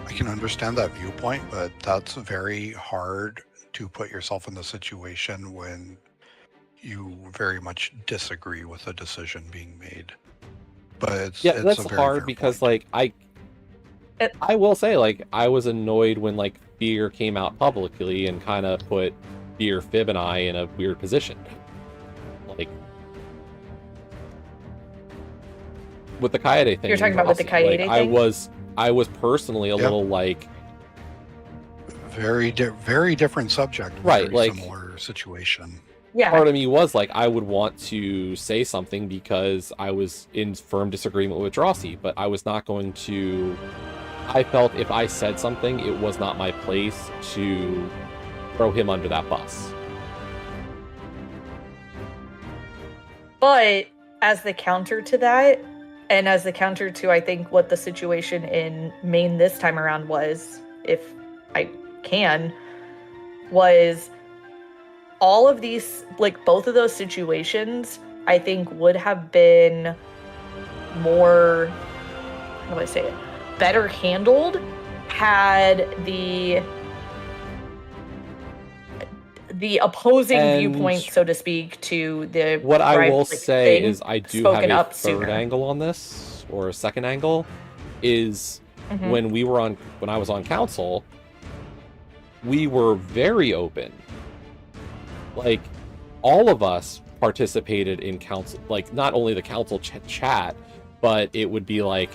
I can understand that viewpoint, but that's very hard to put yourself in the situation when you very much disagree with a decision being made. But it's that's a very hard fair because point. like I will say, like, I was annoyed when like Fear came out publicly and kind of put Fear, Fib, and I in a weird position. Like, with the Kaede thing. You're talking about with the Kaede thing? I was personally a little like very different subject, right? Very like similar situation. Yeah. Part of me was like, I would want to say something because I was in firm disagreement with Drossi, but I was not going to. I felt if I said something, it was not my place to throw him under that bus. But as the counter to that, and as the counter to, I think, what the situation in Maine this time around was, if I can, was all of these, like both of those situations, I think would have been more, how do I say it, better handled had the opposing And viewpoint, so to speak, to the what I will like, say thing is I do have spoken a up third sooner. angle on this, or a second angle, is Mhm. when I was on council, we were very open. Like, all of us participated in council, like not only the council chat, but it would be like,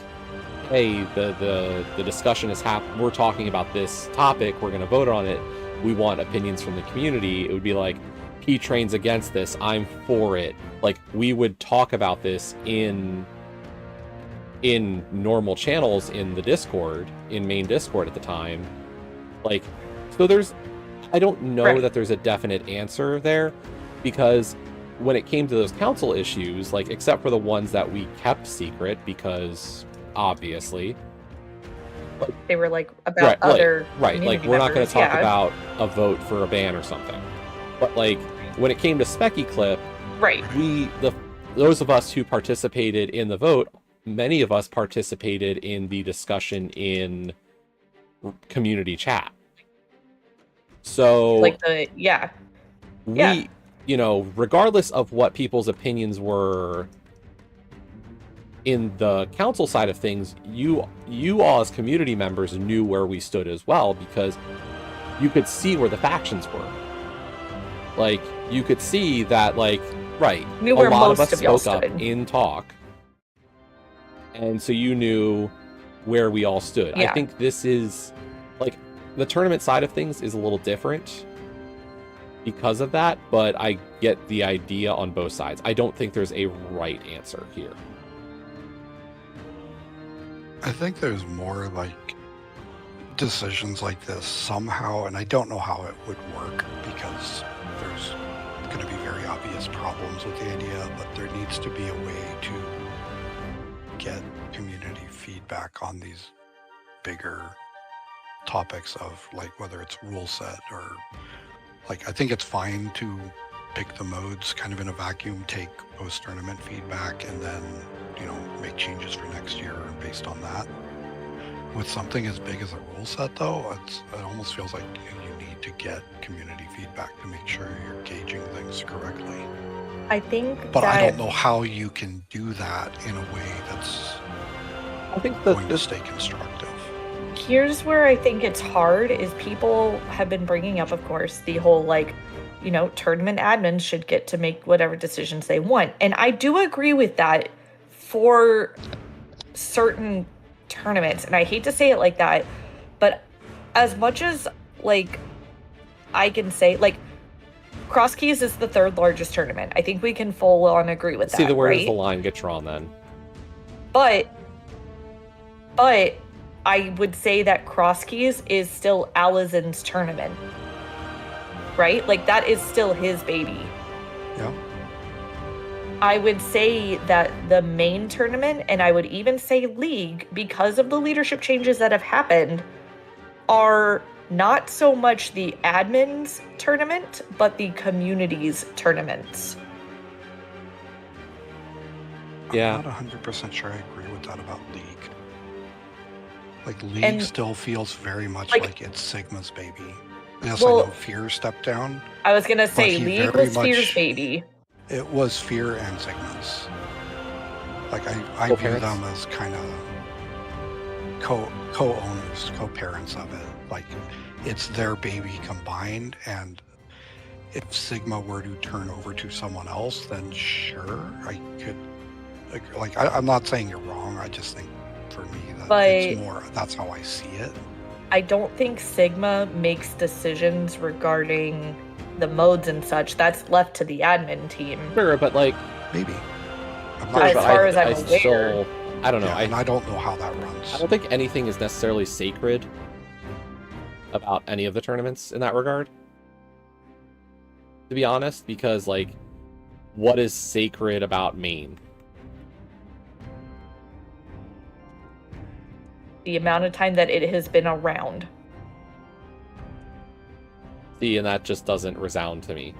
hey, the discussion is we're talking about this topic, we're going to vote on it, we want opinions from the community. It would be like, P trains against this, I'm for it. Like, we would talk about this in normal channels in the Discord, in main Discord at the time. Like, so I don't know Right. that there's a definite answer there, because when it came to those council issues, like, except for the ones that we kept secret, because obviously They were like about other right, like, community we're not going members, to talk yeah. about a vote for a ban or something. But like, when it came to Specky Clip, Right. those of us who participated in the vote, many of us participated in the discussion in community chat. So Like yeah. we, you know, regardless of what people's opinions were in the council side of things, you all as community members knew where we stood as well, because you could see where the factions were. Like, you could see that, like, right, Knew a where lot of most us of y'all spoke up stood. in talk, and so you knew where we all stood. Yeah. I think this is, like, the tournament side of things is a little different because of that, but I get the idea on both sides. I don't think there's a right answer here. I think there's more like decisions like this somehow, and I don't know how it would work because there's going to be very obvious problems with the idea, but there needs to be a way to get community feedback on these bigger topics of, like, whether it's rule set or, like, I think it's fine to pick the modes kind of in a vacuum, take post-tournament feedback, and then, you know, make changes for next year based on that. With something as big as a rule set, though, it almost feels like you need to get community feedback to make sure you're gauging things correctly. I think But that I don't know how you can do that in a way that's I think going to stay constructive. here's where I think it's hard is people have been bringing up, of course, the whole, like, you know, tournament admins should get to make whatever decisions they want. And I do agree with that for certain tournaments. And I hate to say it like that, but as much as, like, I can say, like, Cross Keys is the third largest tournament. I think we can full on agree with that. See, where right? does the line get drawn then? But I would say that Cross Keys is still Alizen's tournament. Right? Like, that is still his baby. Yeah. I would say that the main tournament, and I would even say League, because of the leadership changes that have happened, are not so much the admin's tournament, but the community's tournaments. Yeah. I'm not 100% sure I agree with that about League. Like, League And, still feels very much like- like it's Sigma's baby. Yes, Well, I know Fear stepped down. I was gonna say he League very was Fear's much- baby. It was Fear and Sigma's. Like, I view Co-parents? them as kind of co-owners, co-parents of it. Like, it's their baby combined, and if Sigma were to turn over to someone else, then sure, I could. Like, I'm not saying you're wrong. I just think for me that it's more. That's how I see it. I don't think Sigma makes decisions regarding the modes and such. That's left to the admin team. Sure, but like, Maybe. I'm sure, not As but far sure. as I'm I aware. still, I don't know. Yeah, and I don't know how that runs. I don't think anything is necessarily sacred about any of the tournaments in that regard. To be honest, because, like, what is sacred about Maine? The amount of time that it has been around. See, and that just doesn't resound to me.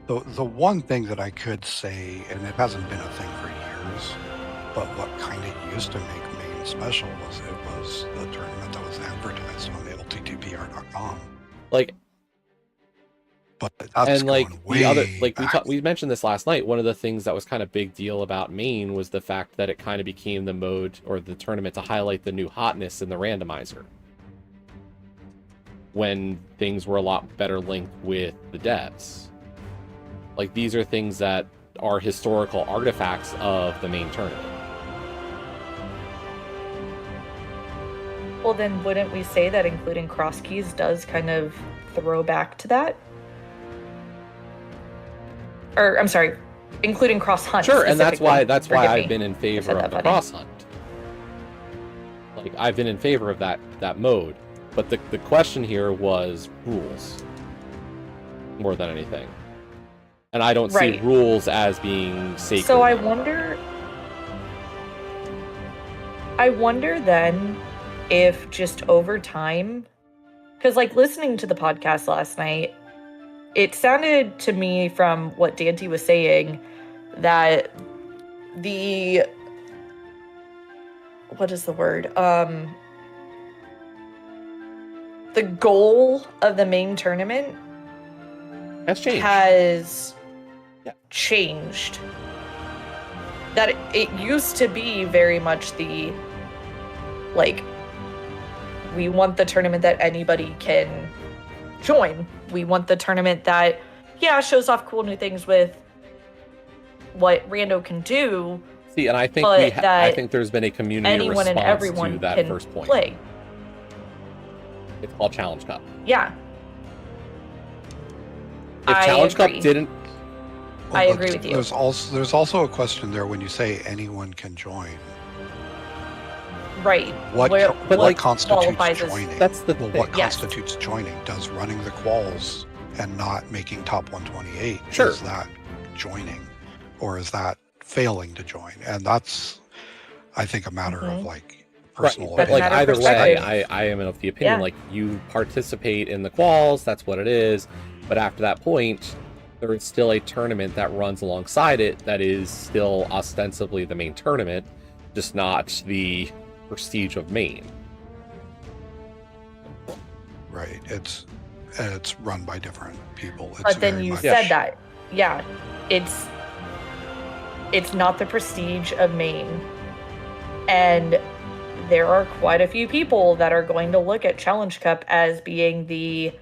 The one thing that I could say, and it hasn't been a thing for years, but what kind of used to make Maine special was it was the tournament that was advertised on the LTTPR.com. Like, but that's and like going way the other, like back. we mentioned this last night. One of the things that was kind of big deal about Maine was the fact that it kind of became the mode or the tournament to highlight the new hotness in the randomizer, when things were a lot better linked with the devs. Like, these are things that are historical artifacts of the main tournament. Well, then wouldn't we say that including cross keys does kind of throw back to that? Or, I'm sorry, including cross hunt. Sure, and that's why Forgive I've me. been in favor that of the funny. cross hunt. Like, I've been in favor of that mode. But the question here was rules more than anything. And I don't see rules as being sacred. So I wonder then if just over time, because like listening to the podcast last night, it sounded to me from what Dante was saying that what is the word? The goal of the main tournament has changed. Changed. That it used to be very much the, like, we want the tournament that anybody can join. We want the tournament that, shows off cool new things with what Rando can do. See, and I think I think there's been a community anyone response and everyone to that can first point. Play. It's called Challenge Cup. Yeah. If Challenge Cup didn't... I agree with you. There's also a question there when you say anyone can join. Right. What constitutes joining? That's the thing. What constitutes joining? Does running the quals and not making top 128, is that joining? Or is that failing to join? And that's, I think, a matter of like personal But like either way, I am of the opinion, Yeah. like, you participate in the quals, that's what it is. But after that point, there is still a tournament that runs alongside it that is still ostensibly the main tournament, just not the prestige of Maine. Right. It's run by different people. It's But then very you much- said that. Yeah. It's not the prestige of Maine. And there are quite a few people that are going to look at Challenge Cup as being the,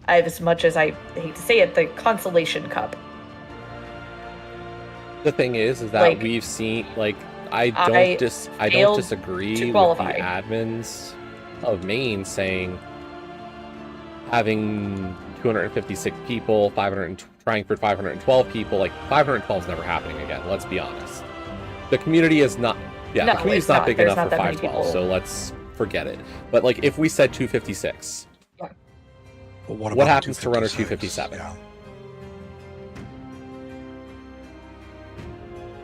as much as I hate to say it, the consolation cup. The thing is that Like, we've seen, like, I don't disagree with the qualify. admins of Maine saying having 256 people, trying for 512 people, like 512 is never happening again. Let's be honest. The community is not. Yeah, No, the community's it's not not. big There's enough not for that many 512, people. so let's forget it. But like, if we said 256, But what about happens to runner 256? 257? Yeah.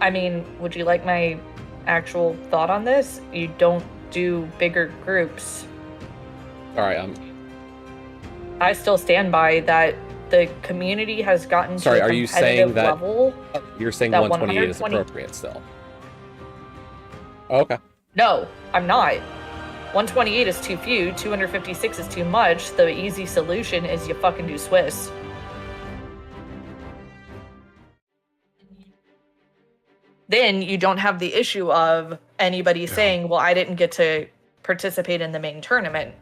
I mean, would you like my actual thought on this? You don't do bigger groups. All right. I still stand by that. The community has gotten Sorry, to a are you saying competitive that level. you're saying That 128 is 120 appropriate still? Oh, okay. No, I'm not. 128 is too few. 256 is too much. The easy solution is you fucking do Swiss. Then you don't have the issue of anybody saying, well, I didn't get to participate in the main tournament.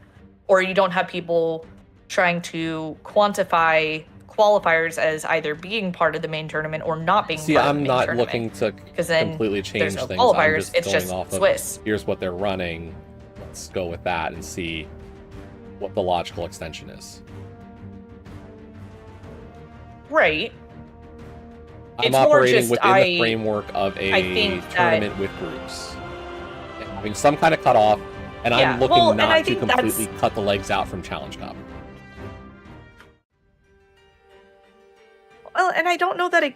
Or you don't have people trying to quantify qualifiers as either being part of the main tournament or not being part of the I'm main not tournament. looking to then completely change there's no things. qualifiers, I'm just it's going just off Swiss. of here's what they're running. Let's go with that and see what the logical extension is. Right. I'm It's more operating just within the framework of a think tournament with groups. And having some kind of cutoff, and Yeah, I'm looking well, and I not to think that's- completely cut the legs out from Challenge Cup. Well, and I don't know that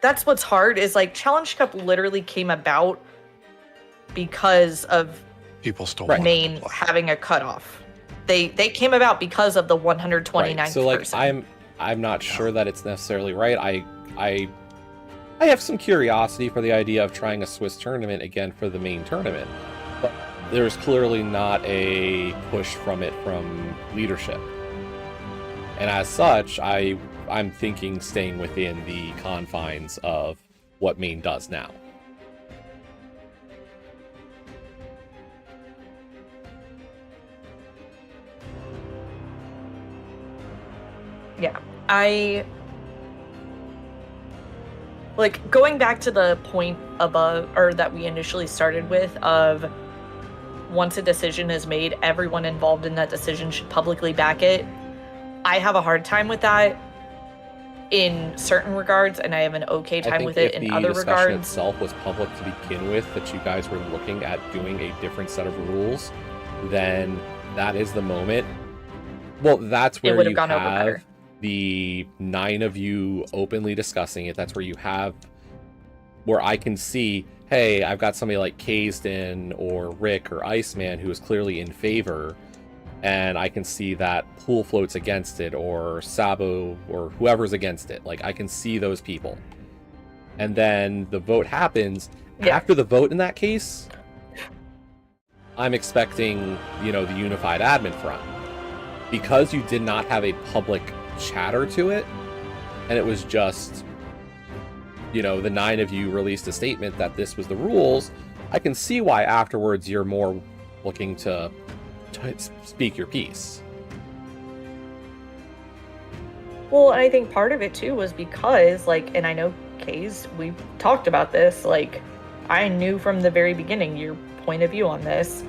that's what's hard is like Challenge Cup literally came about because of People still Right. wanted to Maine play. having a cutoff. They came about because of the 129th Right. So like person. I'm I'm not sure that it's necessarily right. I have some curiosity for the idea of trying a Swiss tournament again for the main tournament, but there's clearly not a push from leadership. And as such, I'm thinking staying within the confines of what Maine does now. Yeah, like, going back to the point above, or that we initially started with, of once a decision is made, everyone involved in that decision should publicly back it. I have a hard time with that in certain regards, and I have an okay time with it in other regards. I think if the discussion itself was public to begin with, that you guys were looking at doing a different set of rules, then that is the moment. Well, that's where you have the 9 of you openly discussing it. That's where you have, where I can see, hey, I've got somebody like Kaysden or Rick or Iceman who is clearly in favor, and I can see that Pool floats against it, or Sabo, or whoever's against it. Like, I can see those people. And then the vote happens. Yeah. After the vote in that case, I'm expecting, the unified admin front. Because you did not have a public chatter to it, and it was just, the 9 of you released a statement that this was the rules, I can see why afterwards you're more looking to speak your piece. Well, I think part of it too was because, and I know, Kays, we talked about this, I knew from the very beginning your point of view on this.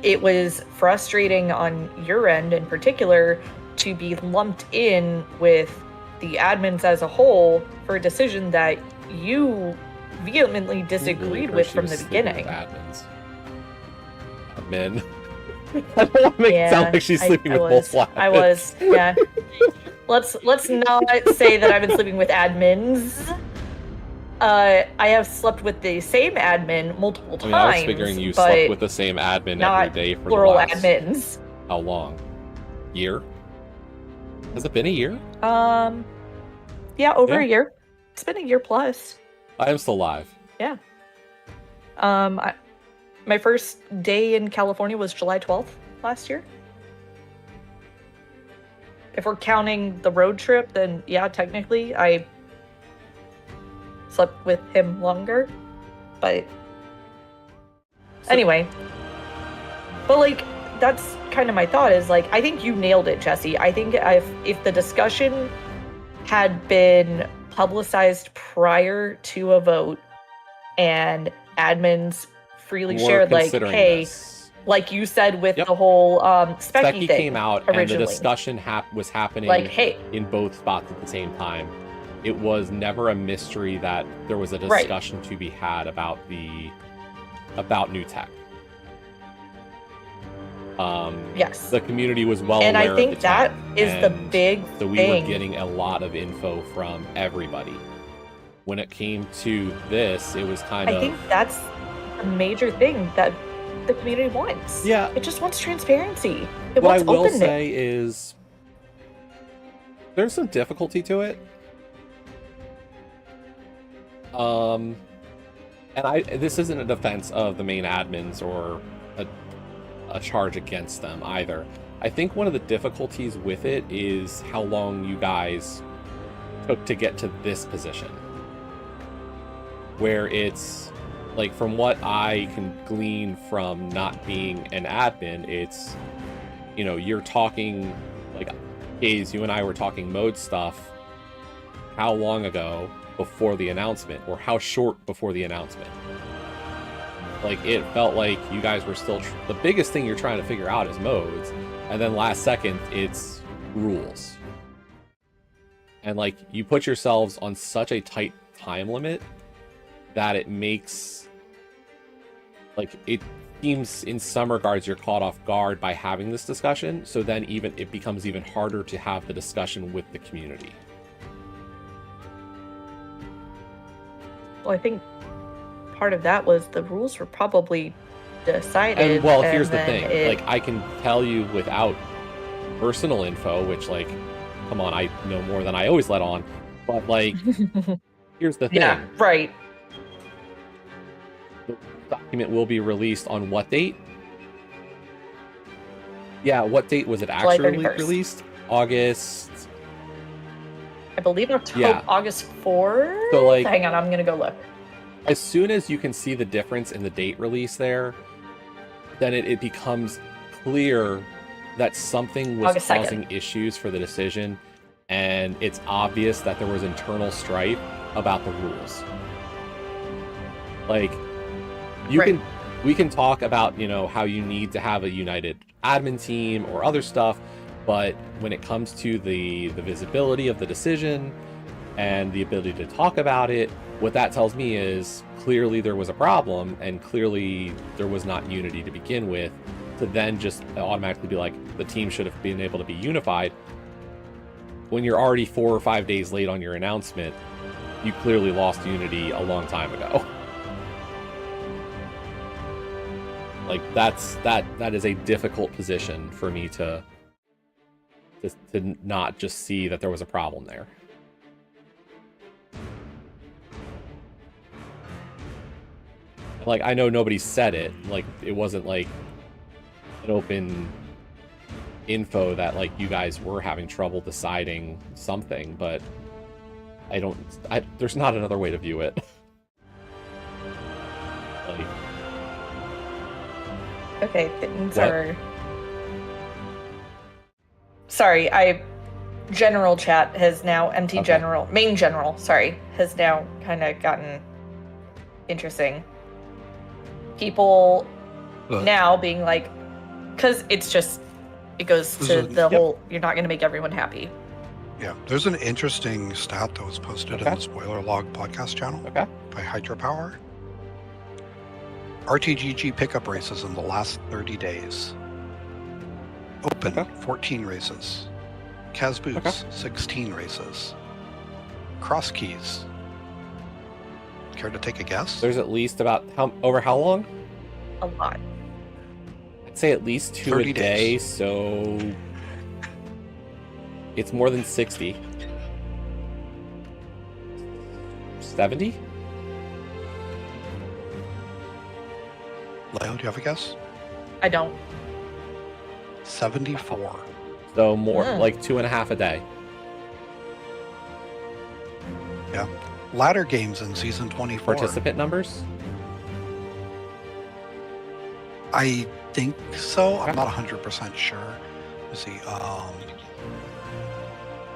It was frustrating on your end in particular to be lumped in with the admins as a whole for a decision that you vehemently disagreed with from the beginning. Admins. Admin. I don't want to make it sound like she's sleeping with multiple admins. I was, yeah. Let's not say that I've been sleeping with admins. I have slept with the same admin multiple times. I was figuring you slept with the same admin every day for plural the last... admins. How long? Year? Has it been a year? Yeah, over a year. It's been a year plus. I am still alive. Yeah. My first day in California was July 12th last year. If we're counting the road trip, then yeah, technically I slept with him longer, but anyway. But that's kind of my thought is I think you nailed it, Jesse. I think if the discussion had been publicized prior to a vote and admins freely shared hey, this. Like you said with the whole Specky thing came out originally. And the discussion was happening hey, in both spots at the same time. It was never a mystery that there was a discussion to be had about new tech. Yes. The community was well and aware I think of the that tech, is the big so we thing. were getting a lot of info from everybody. When it came to this, it was I think that's a major thing that the community wants. Yeah. It just wants transparency. It what wants I will openness. say is there's some difficulty to it. And this isn't a defense of the main admins or a charge against them either. I think one of the difficulties with it is how long you guys took to get to this position. Where it's, from what I can glean from not being an admin, it's, you're talking, Hayes, you and I were talking mode stuff how long ago before the announcement, or how short before the announcement. It felt like you guys were still... the biggest thing you're trying to figure out is modes, and then last second, it's rules. And, you put yourselves on such a tight time limit that it makes... it seems in some regards you're caught off guard by having this discussion, so then it becomes even harder to have the discussion with the community. Well, I think part of that was the rules were probably decided. And here's the thing. I can tell you without personal info, which, like, come on, I know more than I always let on. But, like, here's the thing. Yeah, right. The document will be released on what date? Yeah, what date was it July actually 31st. released? August. I believe Yeah. August 4th? So, like, hang on, I'm gonna go look. as soon as you can see the difference in the date release there, then it becomes clear that something was August 2nd. causing issues for the decision, and it's obvious that there was internal strife about the rules. Like, Right. we can talk about, you know, how you need to have a united admin team or other stuff, but when it comes to the visibility of the decision and the ability to talk about it, what that tells me is clearly there was a problem, and clearly there was not unity to begin with, to then just automatically be like, the team should have been able to be unified. When you're already 4 or 5 days late on your announcement, you clearly lost unity a long time ago. Like, that is a difficult position for me to not just see that there was a problem there. Like, I know nobody said it. Like, it wasn't like an open info that, like, you guys were having trouble deciding something, but there's not another way to view it. Like, Okay, things What? are. Sorry, general chat has now Okay. main general, sorry, has now kind of gotten interesting. People But now being like, because it goes This to is- the Yep. whole, you're not going to make everyone happy. yeah, there's an interesting stat that was posted Okay. in the Spoiler Log podcast channel okay. by Hydropower. RTGG pickup races in the last 30 days. Open, Okay. 14 races. Kaz Boots, Okay. 16 races. Cross keys. Care to take a guess? There's at least about over how long? A lot. I'd say at least 2 a 30 day, days. so it's more than 60. 70? Leo, do you have a guess? I don't. 74. So more, Mm. like 2.5 a day. Yeah. Ladder games in season 24. Participant numbers? I think so. Okay. I'm not 100% sure. Let's see.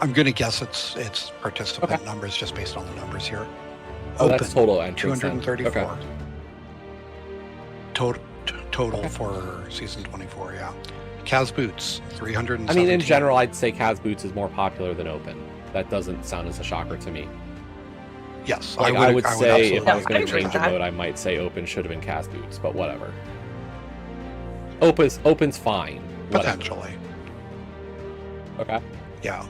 I'm gonna guess it's participant Okay. numbers just based on the numbers here. Oh, that's total entrance. then. 234. Okay. Total Okay. for season 24. Yeah. Kaz Boots 317. I mean, in general, I'd say Kaz Boots is more popular than Open. That doesn't sound as a shocker to me. Yes, Like, I would say if absolutely I was going agree to with change a that. vote, I might say Open should have been Kaz Boots, but whatever. Open's fine. Whatever. potentially. Okay. Yeah.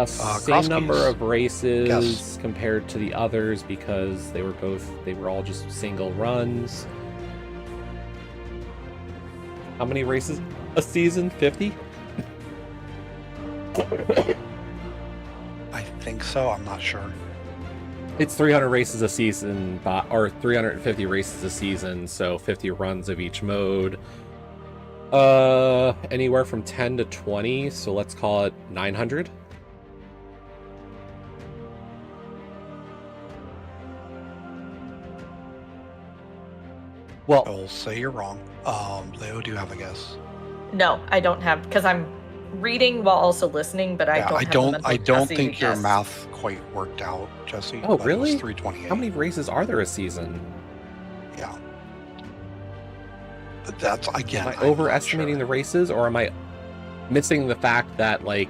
Same cross number keys. of races Yes. compared to the others because they were all just single runs. How many races a season? 50? I think so. I'm not sure. It's 300 races a season, or 350 races a season, so 50 runs of each mode. Anywhere from 10 to 20, so let's call it 900. Well, I'll say you're wrong. Leo, do you have a guess? No, I don't have, because I'm reading while also listening, but I Yeah, don't have the mental I don't capacity to think your guess. math quite worked out, Jesse. Oh, but really? It was 328. how many races are there a season? Yeah. But that's again. Am I overestimating the races, or am I missing the fact that, like,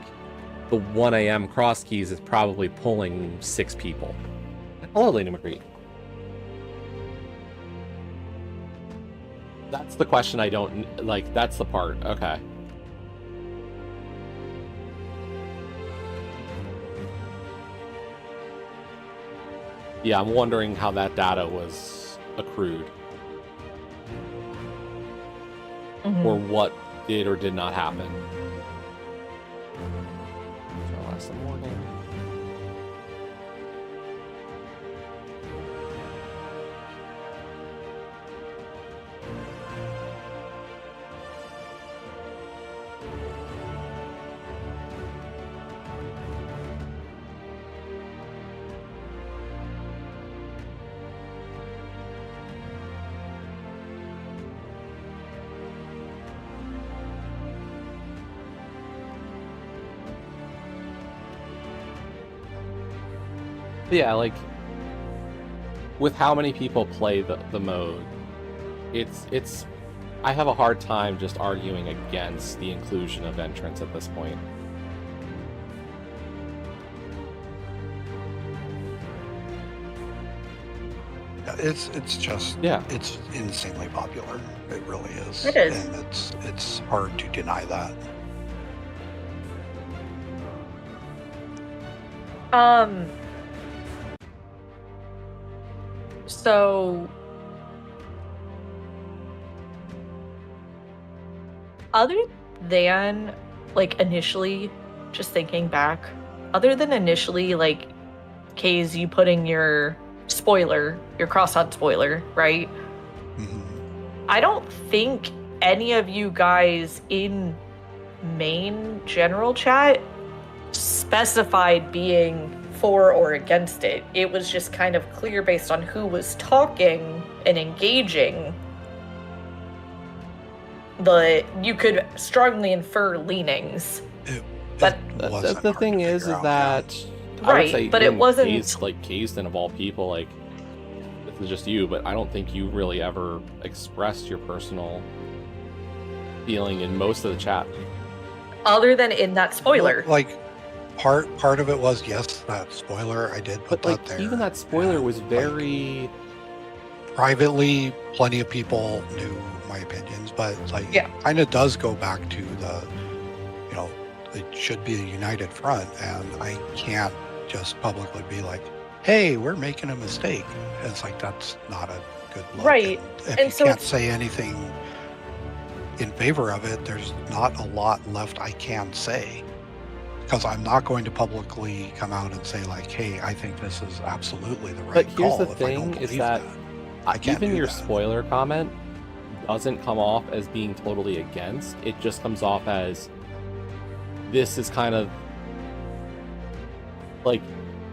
the 1 a.m. cross keys is probably pulling 6 people? Hello, Lena McCree. That's the question I don't, like, that's the part. Okay. Yeah, I'm wondering how that data was accrued. Mhm. Or what did or did not happen. So last morning. Yeah, like with how many people play the mode, it's I have a hard time just arguing against the inclusion of entrants at this point. It's just it's insanely popular. It really is. It is. And it's hard to deny that. So other than like initially, just thinking back, other than initially like K's you putting your spoiler, your cross-hunt spoiler, right? Mhm. I don't think any of you guys in main general chat specified being for or against it. It was just kind of clear based on who was talking and engaging. But you could strongly infer leanings. But The thing is that I would right, say but it wasn't Kayston of all people, like this is just you, but I don't think you really ever expressed your personal feeling in most of the chat. other than in that spoiler. Like part of it was, yes, that spoiler, I did put But like that there. even that spoiler and, was very privately, plenty of people knew my opinions, but like kind of does go back to the, you know, it should be a united front, and I can't just publicly be like, hey, we're making a mistake. It's like, that's not a good look. Right. And if And you so can't say anything in favor of it, there's not a lot left I can say, because I'm not going to publicly come out and say like, hey, I think this is absolutely the right But here's call the if I don't thing is believe that I can't even do your that. spoiler comment doesn't come off as being totally against. It just comes off as this is kind of like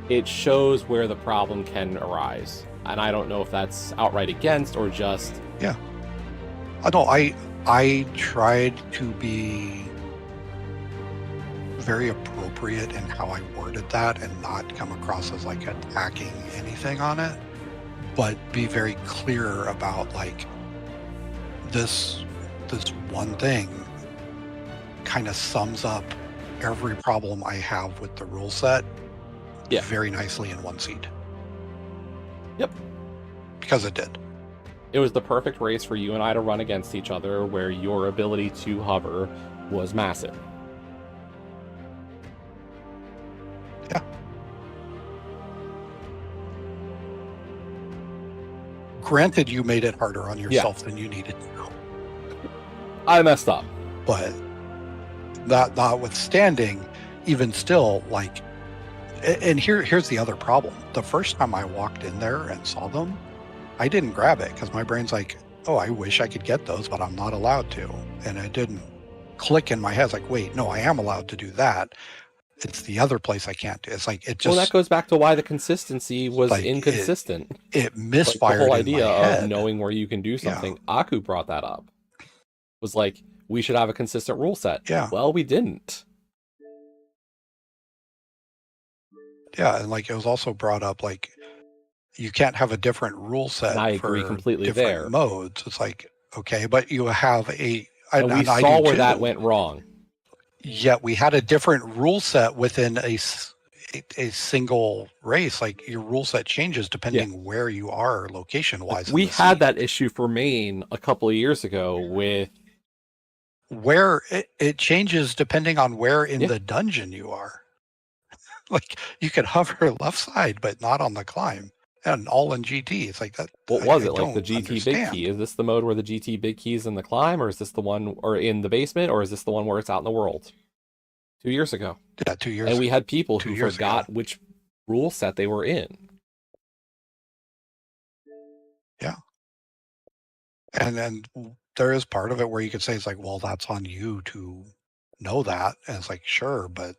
it shows where the problem can arise. And I don't know if that's outright against or just No, I tried to be very appropriate in how I worded that and not come across as like attacking anything on it, but be very clear about like this one thing kind of sums up every problem I have with the rule set very nicely in one seed. Yep. Because it did. It was the perfect race for you and I to run against each other where your ability to hover was massive. Yeah. Granted, you made it harder on yourself than you needed to. I messed up. But that notwithstanding, even still, like, and here's the other problem. The first time I walked in there and saw them, I didn't grab it because my brain's like, oh, I wish I could get those, but I'm not allowed to. And it didn't click in my head. It's like, wait, no, I am allowed to do that. It's the other place I can't do. It's like, it just... Well, that goes back to why the consistency was like, inconsistent. It misfired like the whole in idea my head. of knowing where you can do something. Aku brought that up. Was like, we should have a consistent rule set. Yeah. Well, we didn't. Yeah, and like it was also brought up, like, you can't have a different rule set And I for agree completely different there. modes. It's like, okay, but you have a... And we I saw do where too. that went wrong. Yet we had a different rule set within a single race. Like, your rule set changes depending where you are location-wise. We had that issue for Maine a couple of years ago with... Where it changes depending on where in the dungeon you are. Like, you could hover left side, but not on the climb. and all in GT. It's like that. What was I it? Like the don't GT big understand. key? Is this the mode where the GT big key is in the climb, or is this the one or in the basement, or is this the one where it's out in the world? 2 years ago. Yeah, 2 years. And we had people 2 who years forgot ago. which rule set they were in. Yeah. And then there is part of it where you could say it's like, well, that's on you to know that. And it's like, sure, but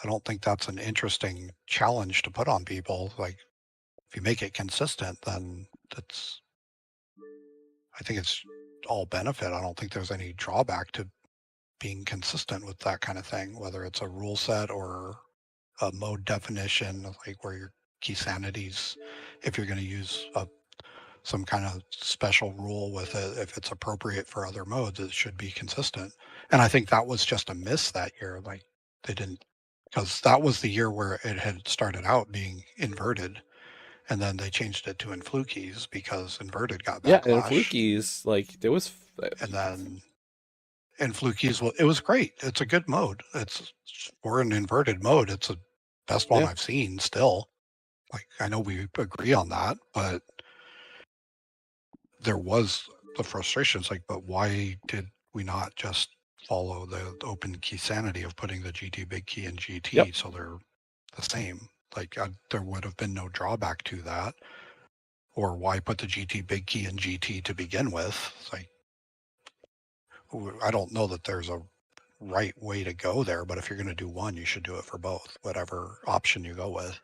I don't think that's an interesting challenge to put on people. Like, if you make it consistent, then I think it's all benefit. I don't think there's any drawback to being consistent with that kind of thing, whether it's a rule set or a mode definition, like where your key sanities, if you're going to use some kind of special rule with it, if it's appropriate for other modes, it should be consistent. And I think that was just a miss that year. Like they didn't, because that was the year where it had started out being inverted, and then they changed it to influkies because inverted got Yeah, and backlash. Flukies, like there was And then influkies, well, it was great. It's a good mode. It's for an inverted mode. It's the best one Yeah. I've seen still. Like I know we agree on that, but there was the frustrations like, but why did we not just follow the open key sanity of putting the GT big key in GT Yep. so they're the same? Like there would have been no drawback to that. Or why put the GT big key in GT to begin with? It's like, I don't know that there's a right way to go there, but if you're going to do one, you should do it for both, whatever option you go with.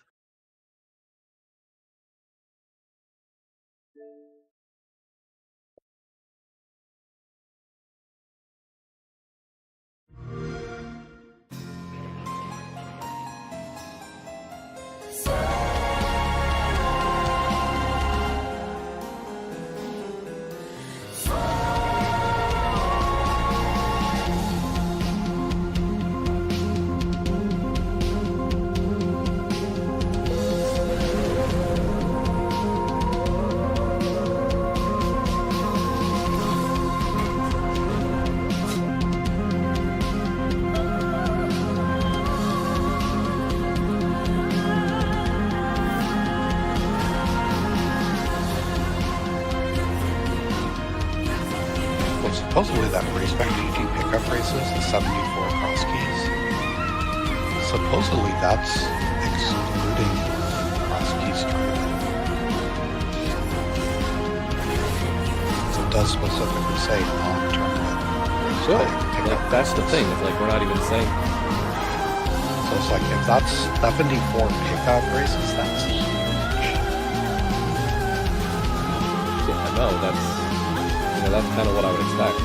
Well, supposedly that raceback GT pickup races, the 74 cross keys, supposedly that's excluding cross keys tournament. So it does specifically say non-tournament Good. raceback pickup That's the races. thing. It's like we're not even saying. So it's like if that's 74 pickup races, that's huge. Yeah, no, that's kind of what I would expect.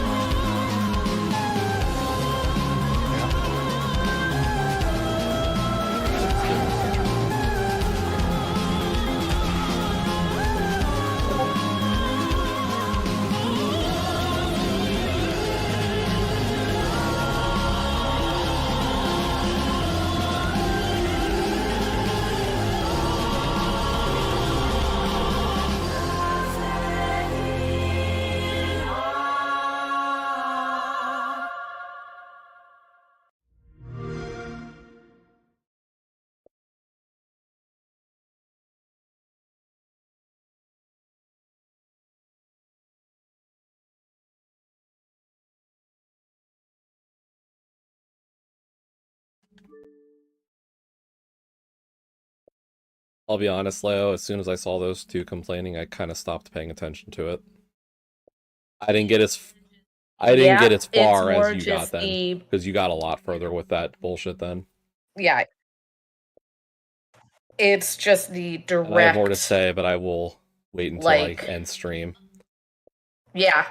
I'll be honest, Leo, as soon as I saw those two complaining, I kind of stopped paying attention to it. I didn't get as It's far more as you got just then, because you got a lot further with that bullshit then. yeah. It's just the direct. And I have more to say, but I will wait until I end stream. Yeah.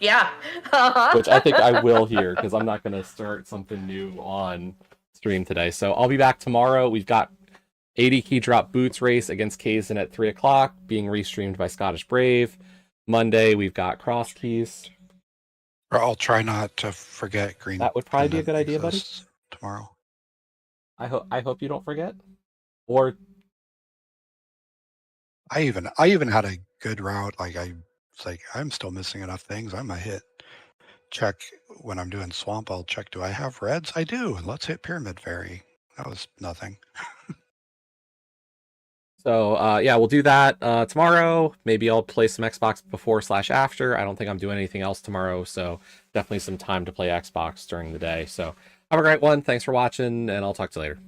Yeah. Which I think I will here, because I'm not going to start something new on stream today. So I'll be back tomorrow. We've got 80 key drop boots race against Kaizen at 3 o'clock, being restreamed by Scottish Brave. Monday, we've got cross keys. I'll try not to forget green. That would probably be a good idea, buddy. Tomorrow. I hope you don't forget. Or I even had a good route. Like it's like I'm still missing enough things. I might hit check when I'm doing swamp. I'll check. Do I have reds? I do. And let's hit pyramid fairy. That was nothing. So yeah, we'll do that tomorrow. Maybe I'll play some Xbox before/after. I don't think I'm doing anything else tomorrow, so definitely some time to play Xbox during the day. So have a great one. Thanks for watching, and I'll talk to you later.